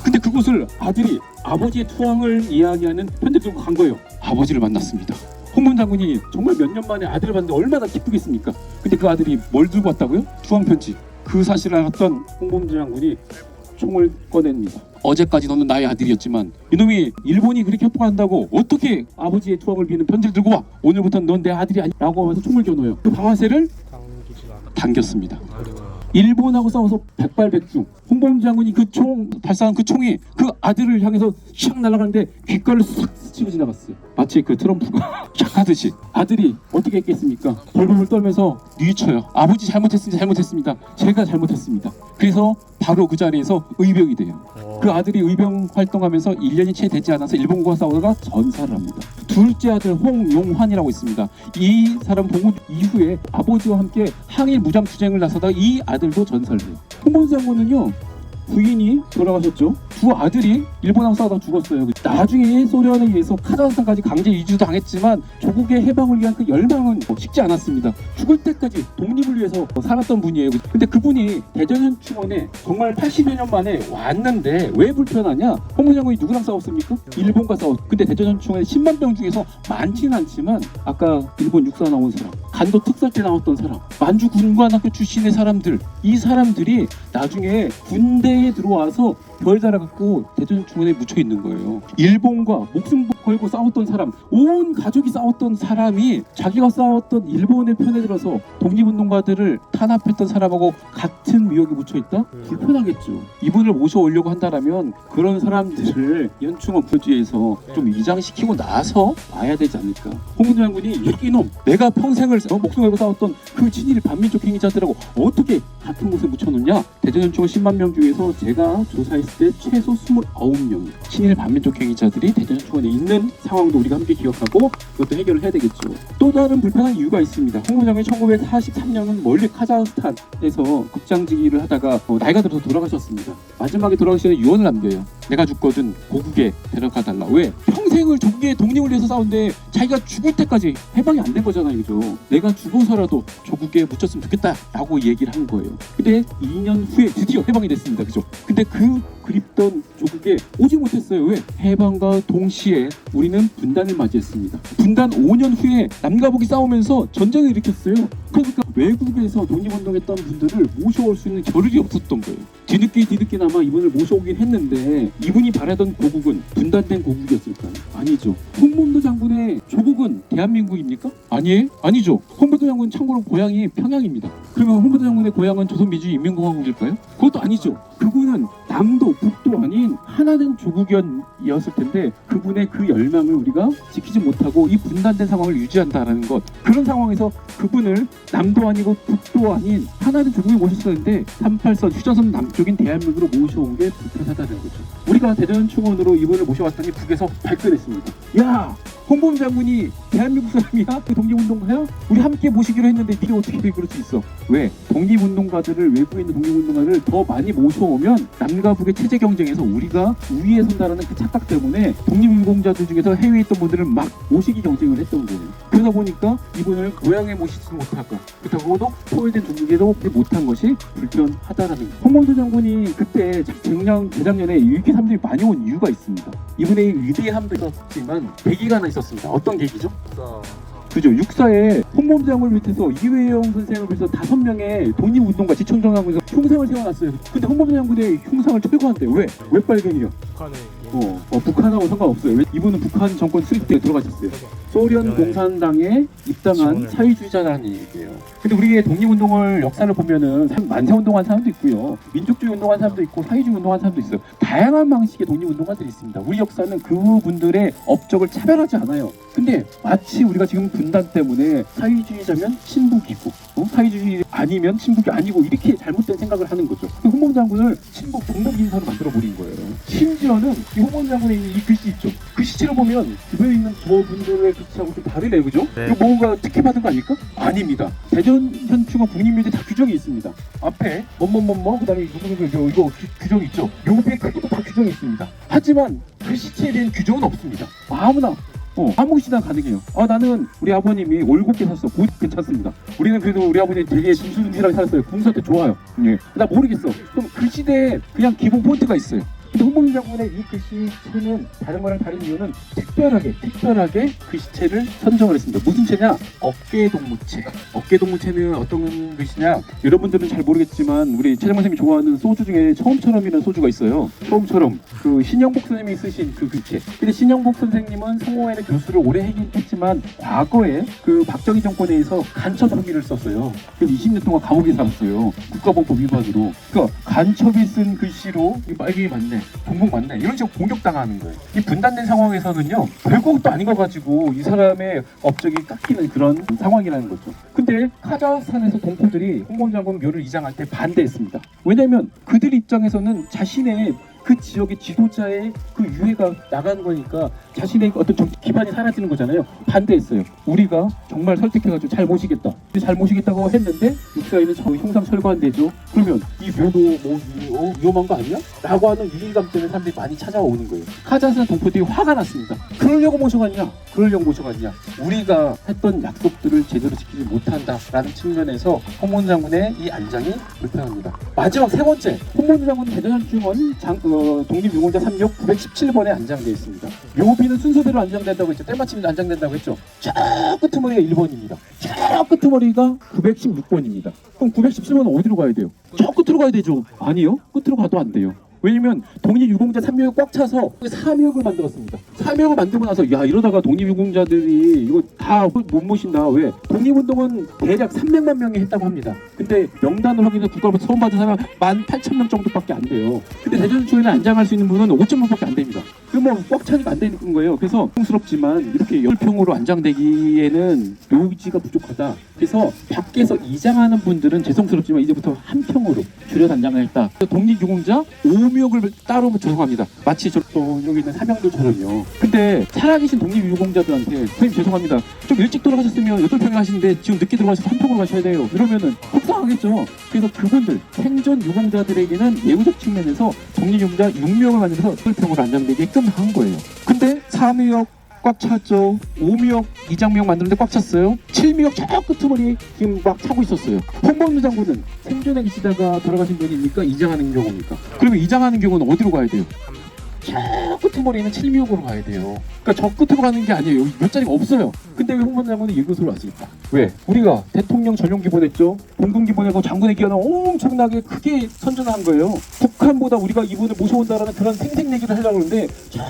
근데 그곳을 아들이 아버지의 투항을 이야기하는 편지를 들고 간 거예요. 아버지를 만났습니다. 홍범도 장군이 정말 몇 년 만에 아들을 봤는데 얼마나 기쁘겠습니까? 근데 그 아들이 뭘 들고 왔다고요? 투항 편지. 그 사실을 알았던 홍범도 장군이 총을 꺼냅니다. 어제까지 너는 나의 아들이었지만 이놈이 일본이 그렇게 협박한다고 어떻게 아버지의 투항을 비는 편지를 들고 와? 오늘부터는 넌 내 아들이 아니라고 하면서 총을 겨눠요. 그 방아쇠를 당겼습니다. 일본하고 싸워서 백발백중. 홍범도 장군이 그 총 발사한 그 총이 그 아들을 향해서 샥 날아가는데 귓가를 싹 스치고 지나갔어요. 마치 그 트럼프가 샥 하듯이. 아들이 어떻게 했겠습니까? 벌벌 떨면서 뉘쳐요. 아버지 잘못했습니다. 제가 잘못했습니다. 그래서 바로 그 자리에서 의병이 돼요. 그 아들이 의병 활동하면서 1년이 채 되지 않아서 일본과 싸우다가 전사를 합니다. 둘째 아들 홍용환이라고 있습니다. 이 사람 복무 이후에 아버지와 함께 항일 무장 투쟁을 나서다가 이 아들도 전사를 해요. 홍범도 장군은요, 부인이 돌아가셨죠. 두 아들이 일본하고 싸우다 죽었어요. 나중에 소련에 의해서 카자흐스탄까지 강제 이주 당했지만 조국의 해방을 위한 그 열망은 식지 않았습니다. 죽을 때까지 독립을 위해서 살았던 분이에요. 근데 그분이 대전현충원에 정말 80여 년 만에 왔는데 왜 불편하냐? 홍범도 장군이 누구랑 싸웠습니까? 일본과 싸웠. 근데 대전현충원에 10만 명 중에서 많지는 않지만 아까 일본 육사 나온 사람, 간도 특사때 나왔던 사람, 만주 군관학교 출신의 사람들, 이 사람들이 나중에 군대에 들어와서 별 달아갖고 대전충원에 묻혀 있는 거예요. 일본과 목숨 걸고 싸웠던 사람, 온 가족이 싸웠던 사람이 자기가 싸웠던 일본의 편에 들어서 독립운동가들을 탄압했던 사람하고 같은 미역에 묻혀 있다? 불편하겠죠. 이분을 모셔오려고 한다라면 그런 사람들을 현충원 부지에서 좀 이장시키고 나서 와야 되지 않을까. 홍범도 장군이 이놈, 내가 평생을 목숨 걸고 싸웠던 그 친일 반민족 행위자들하고 어떻게 같은 곳에 묻혀놓냐? 대전현충원 10만 명 중에서 제가 조사했을 때 최소 29명 친일 반민족 행위자들이 대전현충원에 있는 상황도 우리가 함께 기억하고 그것도 해결을 해야 되겠죠. 또 다른 불편한 이유가 있습니다. 홍범도 장군이 1943년은 멀리 카자흐스탄에서 국장직위를 하다가 나이가 들어서 돌아가셨습니다. 마지막에 돌아가기 전에 유언을 남겨요. 내가 죽거든 고국에 데려가달라. 왜? 평생을 조국의 독립을 위해서 싸운데 자기가 죽을 때까지 해방이 안 된 거잖아요. 그죠? 내가 죽어서라도 조국에 묻혔으면 좋겠다라고 얘기를 한 거예요. 근데 2년 후에 드디어 해방이 됐습니다. 그죠? 근데 그 그립던 조국에 오지 못했어요. 왜? 해방과 동시에 우리는 분단을 맞이했습니다. 분단 5년 후에 남과 북이 싸우면서 전쟁을 일으켰어요. 그러니까 외국에서 독립운동했던 분들을 모셔올 수 있는 겨를이 없었던 거예요. 뒤늦게나마 이분을 모셔오긴 했는데 이분이 바라던 고국은 분단된 고국이었을까요? 아니죠. 홍범도 장군의 조국은 대한민국입니까? 아니죠. 홍범도 장군 참고로 고향이 평양입니다. 그러면 홍범도 장군의 고향은 조선민주인민공화국일까요? 그것도 아니죠. 그분은 남도 북도 아닌 하나된 조국이었을 텐데 그분의 그 열망을 우리가 지키지 못하고 이 분단된 상황을 유지한다라는 것, 그런 상황에서 그분을 남도 아니고 북도 아닌 하나된 조국에 모셨었는데 38선 휴전선 남쪽인 대한민국으로 모셔온 게 불편하다는 거죠. 우리가 대전충원으로 이분을 모셔왔더니 북에서 발끈했습니다. 야, 홍범도 장군이 대한민국 사람이야? 그 독립운동가야? 우리 함께 모시기로 했는데 네가 어떻게 그럴 수 있어? 왜? 독립운동가들을, 외부에 있는 독립운동가들을 더 많이 모셔오면 남과 북의 체제 경쟁에서 우리가 우위에 선다라는 그 착각 때문에 독립유공자들 중에서 해외에 있던 분들을 막 모시기 경쟁을 했던 거예요. 그러다 보니까 이분을 고향에 모시지 못하고, 그렇다고도 소외된 종족에도 못한 것이 불편하다라는 거예요. 홍범도 장군이 그때 재작년에 이렇게 사람들이 많이 온 이유가 있습니다. 이분의 위대함도 있었지만 계기가 하나 있었습니다. 어떤 계기죠? 그죠. 육사에 홍범도 장군을 비롯해서 이회영 선생을 비롯해서 5명의 독립운동가 지청정하면서 흉상을 세워놨어요. 근데 홍범도 장군의 흉상을 철거한대요. 왜? 왜 빨갱이요? 북한에 북한하고 상관없어요. 이분은 북한 정권 수립 때 들어가셨어요. 소련 공산당에 입당한 사회주의자라는 얘기예요. 근데 우리의 독립운동을 역사를 보면은 만세운동한 사람도 있고요, 민족주의 운동한 사람도 있고, 사회주의 운동한 사람도 있어요. 다양한 방식의 독립운동가들이 있습니다. 우리 역사는 그분들의 업적을 차별하지 않아요. 근데 마치 우리가 지금 분단 때문에 사회주의자면 친북이고, 사회주의 아니면 친북이 아니고, 이렇게 잘못된 생각을 하는 거죠. 홍범 장군을 친북 동북 인사로 만들어 버린 거예요. 심지어는 이 홍범 장군의 이 글씨 있죠. 글씨체로 보면 주변에 있는 저분들의 글씨하고 좀 다르네요, 그죠? 네. 이거 뭔가 특혜 받은 거 아닐까? 아닙니다. 대전 현충원 국립묘지 다 규정이 있습니다. 앞에 그다음에 이거 규정 있죠. 묘비의 크기도 다 규정이 있습니다. 하지만 글씨체에 대한 규정은 없습니다. 아무나 아무 글씨나 가능해요. 나는 우리 아버님이 올곧게 샀어. 괜찮습니다. 우리는 그래도 우리 아버님 되게 순순하게 살았어요. 궁서 때 좋아요. 예. 나 모르겠어. 그럼 글씨대에 그냥 기본 폰트가 있어요. 근데 홍범 장군의 이 글씨체는 다른 거랑 다른 이유는 특별하게 글씨체를 선정을 했습니다. 무슨 체냐? 어깨동무체. 어깨동무체는 어떤 글씨냐? 여러분들은 잘 모르겠지만 우리 최정만 선생님이 좋아하는 소주 중에 처음처럼이라는 소주가 있어요. 처음처럼 그 신영복 선생님이 쓰신 그 글씨. 근데 신영복 선생님은 성호회의 교수를 오래 하긴 했지만 과거에 그 박정희 정권에 의해서 간첩 혐의를 썼어요. 그래서 20년 동안 감옥에 살았어요. 국가보법 위반으로. 그러니까 간첩이 쓴 글씨로 이 빨갱이 맞네, 종북 맞네, 이런 식으로 공격당하는 거예요. 이 분단된 상황에서는요, 별것도 아닌 거 가지고 이 사람의 업적이 깎이는 그런 상황이라는 거죠. 근데 카자흐스탄에서 동포들이 홍범 장군 묘를 이장할 때 반대했습니다. 왜냐면 그들 입장에서는 자신의 그 지역의 지도자의 그 유해가 나가는 거니까 자신의 어떤 정치 기반이 사라지는 거잖아요. 반대했어요. 우리가 정말 설득해가지고 잘 모시겠다고 했는데 육사에는 저희 형상 철거한대죠. 그러면 이 묘도 위험한 거 아니야? 라고 하는 위기감 때문에 사람들이 많이 찾아오는 거예요. 카자흐스탄 동포들이 화가 났습니다. 그러려고 모셔갔냐? 우리가 했던 약속들을 제대로 지키지 못한다라는 측면에서 홍범 장군의 이 안장이 불편합니다. 마지막 세 번째, 홍범 장군 대전현충원 독립유공자 3역 917번에 안장되어 있습니다. 묘비는 순서대로 안장된다고 했죠. 때마침 안장된다고 했죠. 저 끄트머리가 1번입니다. 저 끄트머리가 916번입니다. 그럼 917번은 어디로 가야 돼요? 저 끝으로 가야 되죠. 아니요. 끝으로 가도 안 돼요. 왜냐면 독립유공자 3묘역이 꽉 차서 4묘역을 만들었습니다. 4묘역을 만들고 나서 이러다가 독립유공자들이 이거 다 못 모신다. 왜? 독립운동은 대략 300만 명이 했다고 합니다. 근데 명단을 확인해서 국가로부터 처음 받은 사람은 18,000명 정도밖에 안 돼요. 근데 대전초에는 안장할 수 있는 분은 5,000명밖에 안 됩니다. 그럼 꽉 차니까 안 되는 거예요. 그래서 성스럽지만 이렇게 열평으로 안장되기에는 묘지가 부족하다. 그래서 밖에서 이장하는 분들은 죄송스럽지만 이제부터 한 평으로 줄여 안장을 했다. 독립유공자 5묘역을 따로 조성합니다. 마치 또 여기 있는 사명도처럼요. 근데 살아계신 독립유공자들한테 선생님 죄송합니다. 좀 일찍 돌아가셨으면 8평을 하시는데 지금 늦게 들어가셔서 3평으로 가셔야 돼요. 이러면은 속상하겠죠. 그래서 그분들 생존 유공자들에게는 예우적 측면에서 독립유공자 6묘역을 만들어서 8평으로 안장되게끔 한 거예요. 근데 4묘역 꽉 찼죠. 5묘역 이장묘역 만드는데 꽉 찼어요. 7묘역 저 끄트머리 지금 막 차고 있었어요. 홍범 장군은 생존에 계시다가 돌아가신 분이니까 이장하는 경우입니까? 그러면 이장하는 경우는 어디로 가야 돼요? 저 끄트머리는 7묘역으로 가야 돼요. 그러니까 저 끝으로 가는 게 아니에요. 여기 몇 자리가 없어요. 근데 왜 홍범 장군은 이곳으로 왔을까? 왜? 우리가 대통령 전용기 보냈죠. 공군기 보내고 장군의 기원을 엄청나게 크게 선전한 거예요. 북한보다 우리가 이분을 모셔온다라는 그런 생색내기를 하려고 하는데 저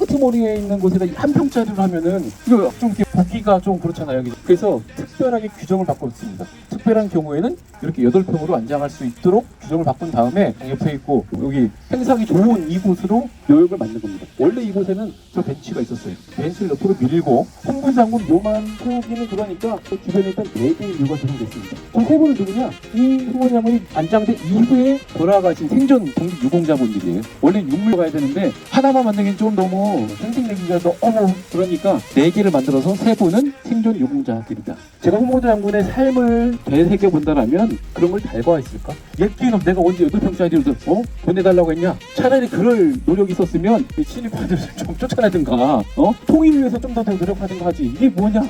끄트머리에 있는 곳에다 한 평짜리를 하면은 이거 좀 이렇게 보기가 좀 그렇잖아요. 그래서 특별하게 규정을 바꿨습니다. 특별한 경우에는 이렇게 8평으로 안장할 수 있도록 규정을 바꾼 다음에 옆에 있고 여기 행상이 좋은 이곳으로 묘역을 만든 겁니다. 원래 이곳에는 저 벤치가 있었어요. 벤치를 옆으로 밀고 홍범 장군 묘만 세우기는 그러니까 그 주변에 있던 4개의 묘가 조성됐습니다. 저 3분은 누구냐? 이 홍범 장군이 안장된 이후에 돌아가신 생존 독립유공자분들이에요. 원래 6묘 가야 되는데 하나만 만들기엔 좀 너무 생색내기가 너무 그러니까 4개를 만들어서 3분은 생존 유공자들이다. 제가 홍범 장군의 삶을 되새겨본다라면 그런 걸 달과했을까? 예끼는 내가 언제 8평짜리를 보내달라고 했냐? 차라리 그럴 노력이 있었으면 친일파들을 좀 쫓아내든가 통일을 위해서 좀 더 노력하든가 하지. 이게 뭐냐?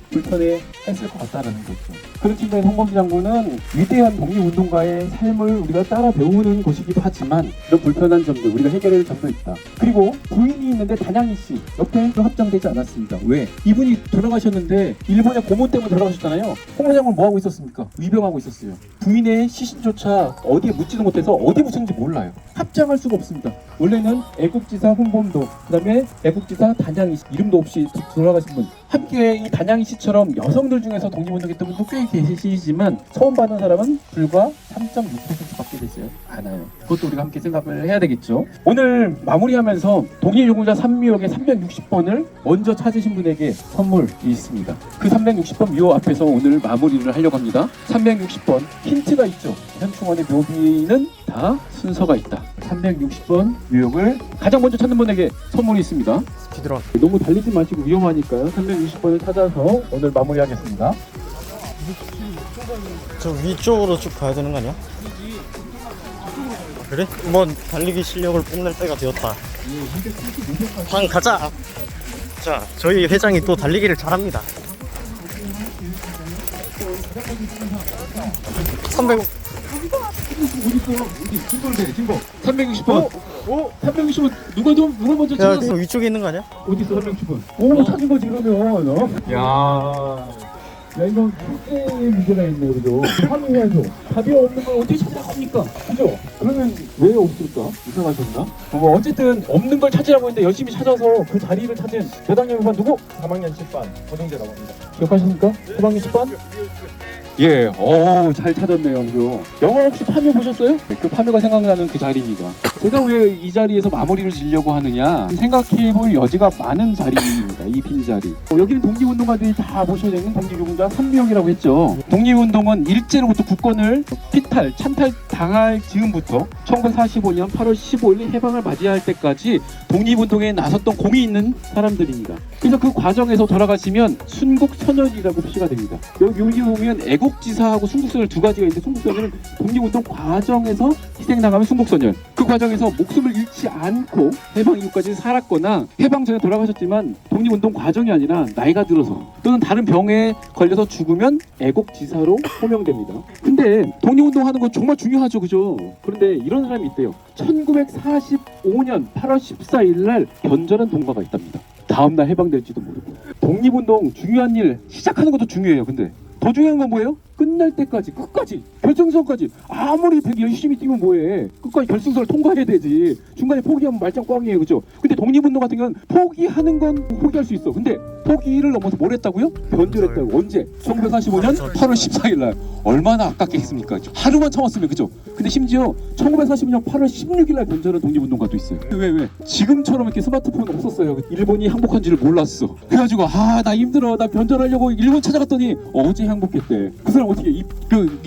불편해. 했을 것 같다라는 거죠. 그런 측면에서 홍범주 장군은 위대한 독립운동가의 삶을 우리가 따라 배우는 것이기도 하지만 이런 불편한 점들 우리가 해결할 점도 있다. 그리고 부인이 있는데 단양이 씨 옆에 합정되지 않았습니다. 왜? 이분이 돌아가셨는데 일본의 고문 때문에 돌아가셨잖아요. 홍범주 장군 뭐 하고 있었습니까? 위병하고 있었어요. 부인의 시신조차 어디에 묻지도 못해서 어디 묻혔는지 몰라요. 합장할 수가 없습니다. 원래는 애국지사 홍범도, 그 다음에 애국지사 단양이 씨, 이름도 없이 돌아가신 분. 함께 이 단양이 씨처럼 여성들 중에서 독립운동했던 분도 꽤 계시지만 처음 받는 사람은 불과 3.6%밖에 되지 않아요. 그것도 우리가 함께 생각을 해야 되겠죠. 오늘 마무리하면서 독립유공자 3미역의 360번을 먼저 찾으신 분에게 선물이 있습니다. 그 360번 묘 앞에서 오늘 마무리를 하려고 합니다. 360번 힌트가 있죠. 현충원의 묘비는 다 순서가 있다. 360번 묘역을 가장 먼저 찾는 분에게 선물이 있습니다. 스피드런. 너무 달리지 마시고 위험하니까요. 360번을 찾아서 오늘 마무리하겠습니다. 저 위쪽으로 쭉 가야 되는 거 아니야? 그래? 한번 달리기 실력을 뽐낼 때가 되었다. 방 가자. 자, 저희 회장이 또 달리기를 잘합니다. 300. 360번. 360번 누가 먼저 야, 찾았어? 위쪽에 있는 거 아니야? 어디 있어 360번? 오 찾은 거지 그러면. 야 이거 숙제의 문제가 있네 그죠? 확인해야죠. 답이 없는 걸 어떻게 찾으라고 합니까? 그죠? 그러면 왜 없을까? 이상하셨나? 어쨌든 없는 걸 찾으라고 했는데 열심히 찾아서 그 자리를 찾은 여당님 후반 누구? 3학년 10반 고정재라고 합니다. 기억하십니까? 소방이 10반? 예, 잘 찾았네요, 그죠? 영화 혹시 파묘 보셨어요? 네, 그 파묘가 생각나는 그 자리입니다. 제가 왜 이 자리에서 마무리를 지려고 하느냐 생각해볼 여지가 많은 자리입니다. 이 빈자리. 여기는 독립운동가들이 다 모셔져 있는 독립유공자 3미역이라고 했죠. 독립운동은 일제로부터 국권을 찬탈 당할 즈음부터 1945년 8월 15일 해방을 맞이할 때까지 독립운동에 나섰던 공이 있는 사람들입니다. 그래서 그 과정에서 돌아가시면 순국선열이라고 표시가 됩니다. 여기 보면 애국지사하고 순국선열 두 가지가 있는데 순국선열은 독립운동 과정에서 희생당하면 순국선열. 그 과정에서 목숨을 잃지 않고 해방 이후까지 살았거나 해방 전에 돌아가셨지만 독립운동 과정이 아니라 나이가 들어서 또는 다른 병에 걸려서 죽으면 애국지사로 호명됩니다. 근데 독립운동 하는 거 정말 중요하죠, 그죠? 그런데 이런 사람이 있대요. 1945년 8월 14일 날 변절한 동가가 있답니다. 다음날 해방될지도 모르고. 독립운동 중요한 일 시작하는 것도 중요해요. 근데 더 중요한 건 뭐예요? 끝날 때까지 끝까지 결승선까지 아무리 되게 열심히 뛰면 뭐해, 끝까지 결승선을 통과해야 되지. 중간에 포기하면 말짱 꽝이에요, 그죠? 근데 독립운동 같은 경우는 포기하는 건 포기할 수 있어. 근데 포기를 넘어서 뭘 했다고요? 변절했다고. 언제? 1945년 8월 14일 날. 얼마나 아깝게 했습니까? 하루만 참았으면, 그죠? 근데 심지어 1945년 8월 16일 날 변절한 독립운동가도 있어요. 왜? 지금처럼 이렇게 스마트폰 없었어요. 일본이 항복한지를 몰랐어. 그래가지고 나 힘들어, 나 변절하려고 일본 찾아갔더니 어제 항복했대. 그 사람 어떻게 이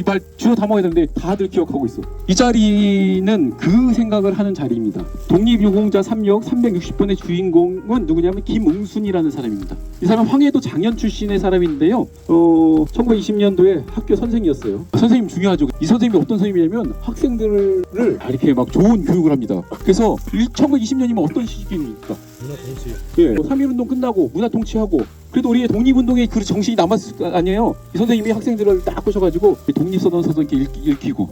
말 주워 담아야 되는데 다들 기억하고 있어. 이 자리는 그 생각을 하는 자리입니다. 독립유공자 3역 360번의 주인공은 누구냐면 김응순이라는 사람입니다. 이 사람은 황해도 장현 출신의 사람인데요. 1920년도에 학교 선생이었어요. 선생님 중요하죠. 이 선생님이 어떤 선생님이냐면 학생들을 이렇게 막 좋은 교육을 합니다. 그래서 1920년이면 어떤 시기입니까? 문화통치. 예, 3.1운동 끝나고 문화통치하고, 그래도 우리의 독립운동의 그 정신이 남았을 거 아니에요. 이 선생님이 학생들을 딱 꼬셔가지고 독립선언 이렇게 읽히고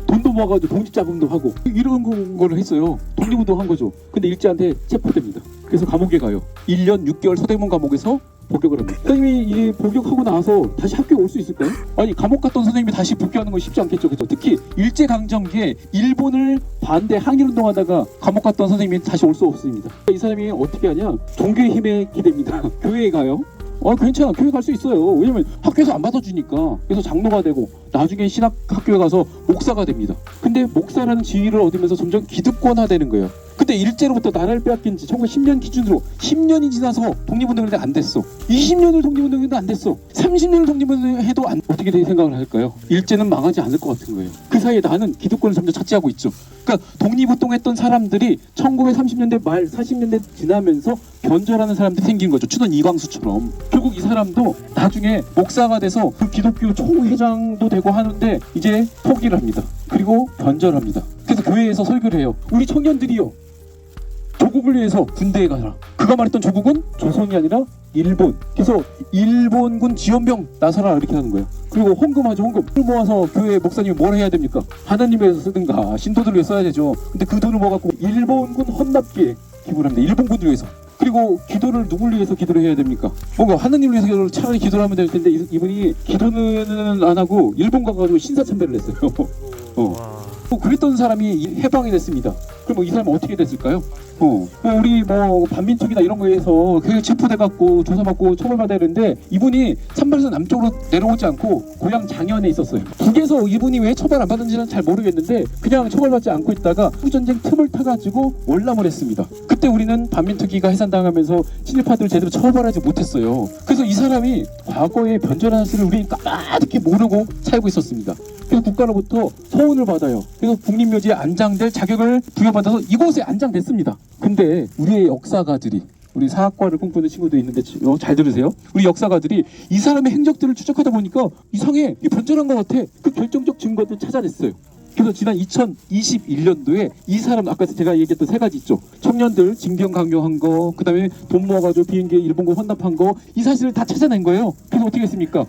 돈도 모아가지고 독립자금도 하고 이런 거를 했어요. 독립운동 한 거죠. 근데 일제한테 체포됩니다. 그래서 감옥에 가요. 1년 6개월 서대문 감옥에서 복역을 합니다. 선생님이 이 복역하고 나서 다시 학교에 올 수 있을까요? 아니, 감옥 갔던 선생님이 다시 복귀하는 건 쉽지 않겠죠, 그죠? 특히 일제강점기에 일본을 반대 항일운동하다가 감옥 갔던 선생님이 다시 올 수 없습니다. 이 사람이 어떻게 하냐? 종교의 힘에 기댑니다. 교회에 가요. 괜찮아, 교회 갈 수 있어요. 왜냐면 학교에서 안 받아주니까. 그래서 장로가 되고 나중에 신학학교에 가서 목사가 됩니다. 근데 목사라는 지위를 얻으면서 점점 기득권화되는 거예요. 근데 일제로부터 나라를 빼앗긴 지 1910년 기준으로 10년이 지나서 독립운동을 해도 안 됐어. 20년을 독립운동을 해도 안 됐어. 30년을 독립운동을 해도 어떻게 생각을 할까요? 일제는 망하지 않을 것 같은 거예요. 그 사이에 나는 기득권을 점점 차지하고 있죠. 그러니까 독립운동했던 사람들이 1930년대 말 40년대 지나면서 변절하는 사람들이 생긴 거죠. 추던 이광수처럼. 결국 이 사람도 나중에 목사가 돼서 그 기독교 총회장도 되고 하는데 이제 포기를 합니다. 그리고 변절합니다. 그래서 교회에서 설교를 해요. 우리 청년들이요, 조국을 위해서 군대에 가라. 그가 말했던 조국은 조선이 아니라 일본. 그래서 일본군 지원병 나서라 이렇게 하는 거예요. 그리고 헌금하죠. 헌금. 돈을 모아서 교회 목사님이 뭘 해야 됩니까? 하나님 위해서 쓰든가 신도들을 위해 써야 되죠. 근데 그 돈을 모아갖고 일본군 헌납기에 기부를 합니다. 일본군을 위해서. 그리고 기도를 누굴 위해서 기도를 해야 됩니까? 뭔가 하나님을 위해서 기도를 차라리 기도를 하면 될 텐데 이분이 기도는 안 하고 일본 가가지고 신사참배를 했어요. 그랬던 사람이 해방이 됐습니다. 그럼 이 사람은 어떻게 됐을까요? 우리 반민특위나 이런 거에서 그 체포돼갖고 조사받고 처벌받아야 되는데 이분이 산발에서 남쪽으로 내려오지 않고 고향 장현에 있었어요. 북에서 이분이 왜 처벌 안 받는지는 잘 모르겠는데 그냥 처벌받지 않고 있다가 후전쟁 틈을 타가지고 월남을 했습니다. 그때 우리는 반민특위가 해산당하면서 친일파들을 제대로 처벌하지 못했어요. 그래서 이 사람이 과거에 변절한 사실을 우리는 까맣게 모르고 살고 있었습니다. 그래서 국가로부터 서운을 받아요. 그래서 국립묘지에 안장될 자격을 부여받아서 이곳에 안장됐습니다. 근데 우리의 역사가들이 우리 사학과를 꿈꾸는 친구들이 있는데 잘 들으세요. 우리 역사가들이 이 사람의 행적들을 추적하다 보니까 이상해. 이 변절한 것 같아. 그 결정적 증거도 찾아냈어요. 그래서 지난 2021년도에 이 사람 아까 제가 얘기했던 세 가지 있죠. 청년들 징병 강요한 거, 그 다음에 돈 모아가지고 비행기에 일본군 헌납한 거, 이 사실을 다 찾아낸 거예요. 그래서 어떻게 했습니까?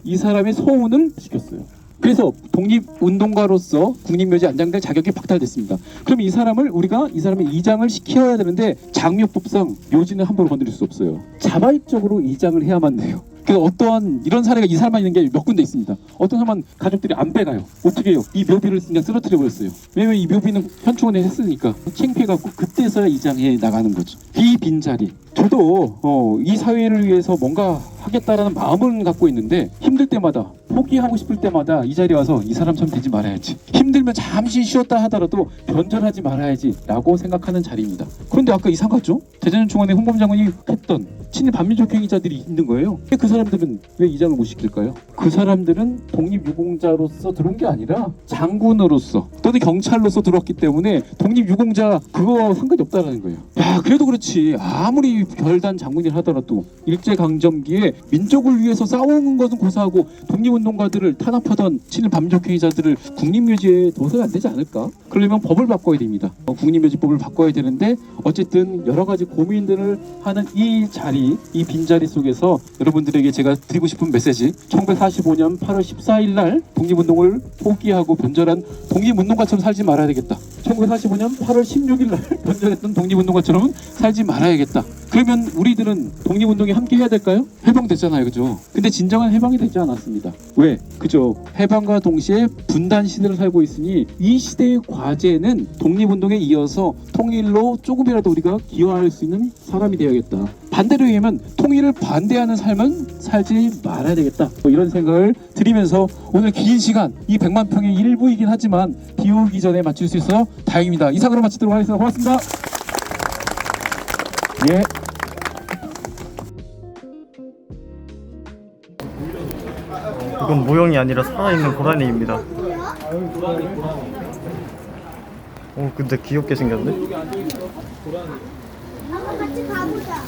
이 사람의 서운을 시켰어요. 그래서 독립운동가로서 국립묘지 안장될 자격이 박탈됐습니다. 그럼 이 사람을 우리가 이 사람의 이장을 시켜야 되는데 장묘법상 묘지는 함부로 건드릴 수 없어요. 자발적으로 이장을 해야만 돼요. 그래서 어떠한 이런 사례가 이 사람만 있는 게 몇 군데 있습니다. 어떤 사람은 가족들이 안 빼가요. 어떻게 해요? 이 묘비를 그냥 쓰러뜨려 버렸어요. 왜냐면 이 묘비는 현충원에 했으니까 창피해갖고 그때서야 이장해 나가는 거죠. 이 빈자리. 저도 이 사회를 위해서 뭔가 하겠다라는 마음을 갖고 있는데 힘들 때마다 포기하고 싶을 때마다 이 자리에 와서 이 사람처럼 되지 말아야지. 힘들면 잠시 쉬었다 하더라도 변절하지 말아야지 라고 생각하는 자리입니다. 그런데 아까 이상 같죠? 대전중앙회 홍범장군이 했던 친일 반민족 행위자들이 있는 거예요. 그 사람들은 왜 이장을 못 시킬까요? 그 사람들은 독립유공자로서 들어온 게 아니라 장군으로서 또는 경찰로서 들어왔기 때문에 독립유공자 그거 상관이 없다는 거예요. 야, 그래도 그렇지. 아무리 별단 장군이라 하더라도 일제강점기에 민족을 위해서 싸우는 것은 고사하고 독립운동가들을 탄압하던 친일 반민족 행위자들을 국립묘지에 둬서야 안 되지 않을까? 그러려면 법을 바꿔야 됩니다. 국립묘지법을 바꿔야 되는데 어쨌든 여러 가지 고민들을 하는 이 자리, 이 빈자리 속에서 여러분들에게 제가 드리고 싶은 메시지, 1945년 8월 14일 날 독립운동을 포기하고 변절한 독립운동가처럼 살지 말아야 되겠다. 1945년 8월 16일 날 변절했던 독립운동가처럼 살지 말아야겠다. 그러면 우리들은 독립운동에 함께 해야 될까요? 해방됐잖아요, 그죠? 근데 진정한 해방이 되지 않았습니다. 왜? 그죠? 해방과 동시에 분단 시대를 살고 있으니 이 시대의 과제는 독립운동에 이어서 통일로 조금이라도 우리가 기여할 수 있는 사람이 되어야겠다. 반대로 얘기하면 통일을 반대하는 삶은 살지 말아야 되겠다. 이런 생각을 드리면서 오늘 긴 시간, 이 100만 평의 일부이긴 하지만 비 오기 전에 마칠 수 있어서 다행입니다. 이상으로 마치도록 하겠습니다. 고맙습니다. 예. 이건 모형이 아니라 살아있는 고라니입니다. 근데 귀엽게 생겼네. 한번 같이 가보자.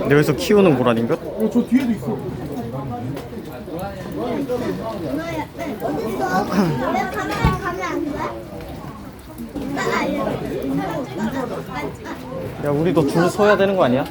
근데 여기서 키우는 고라니인가? 저 뒤에도 있어. 내가 가면 안 돼? 야, 우리도 줄 서야 되는 거 아니야?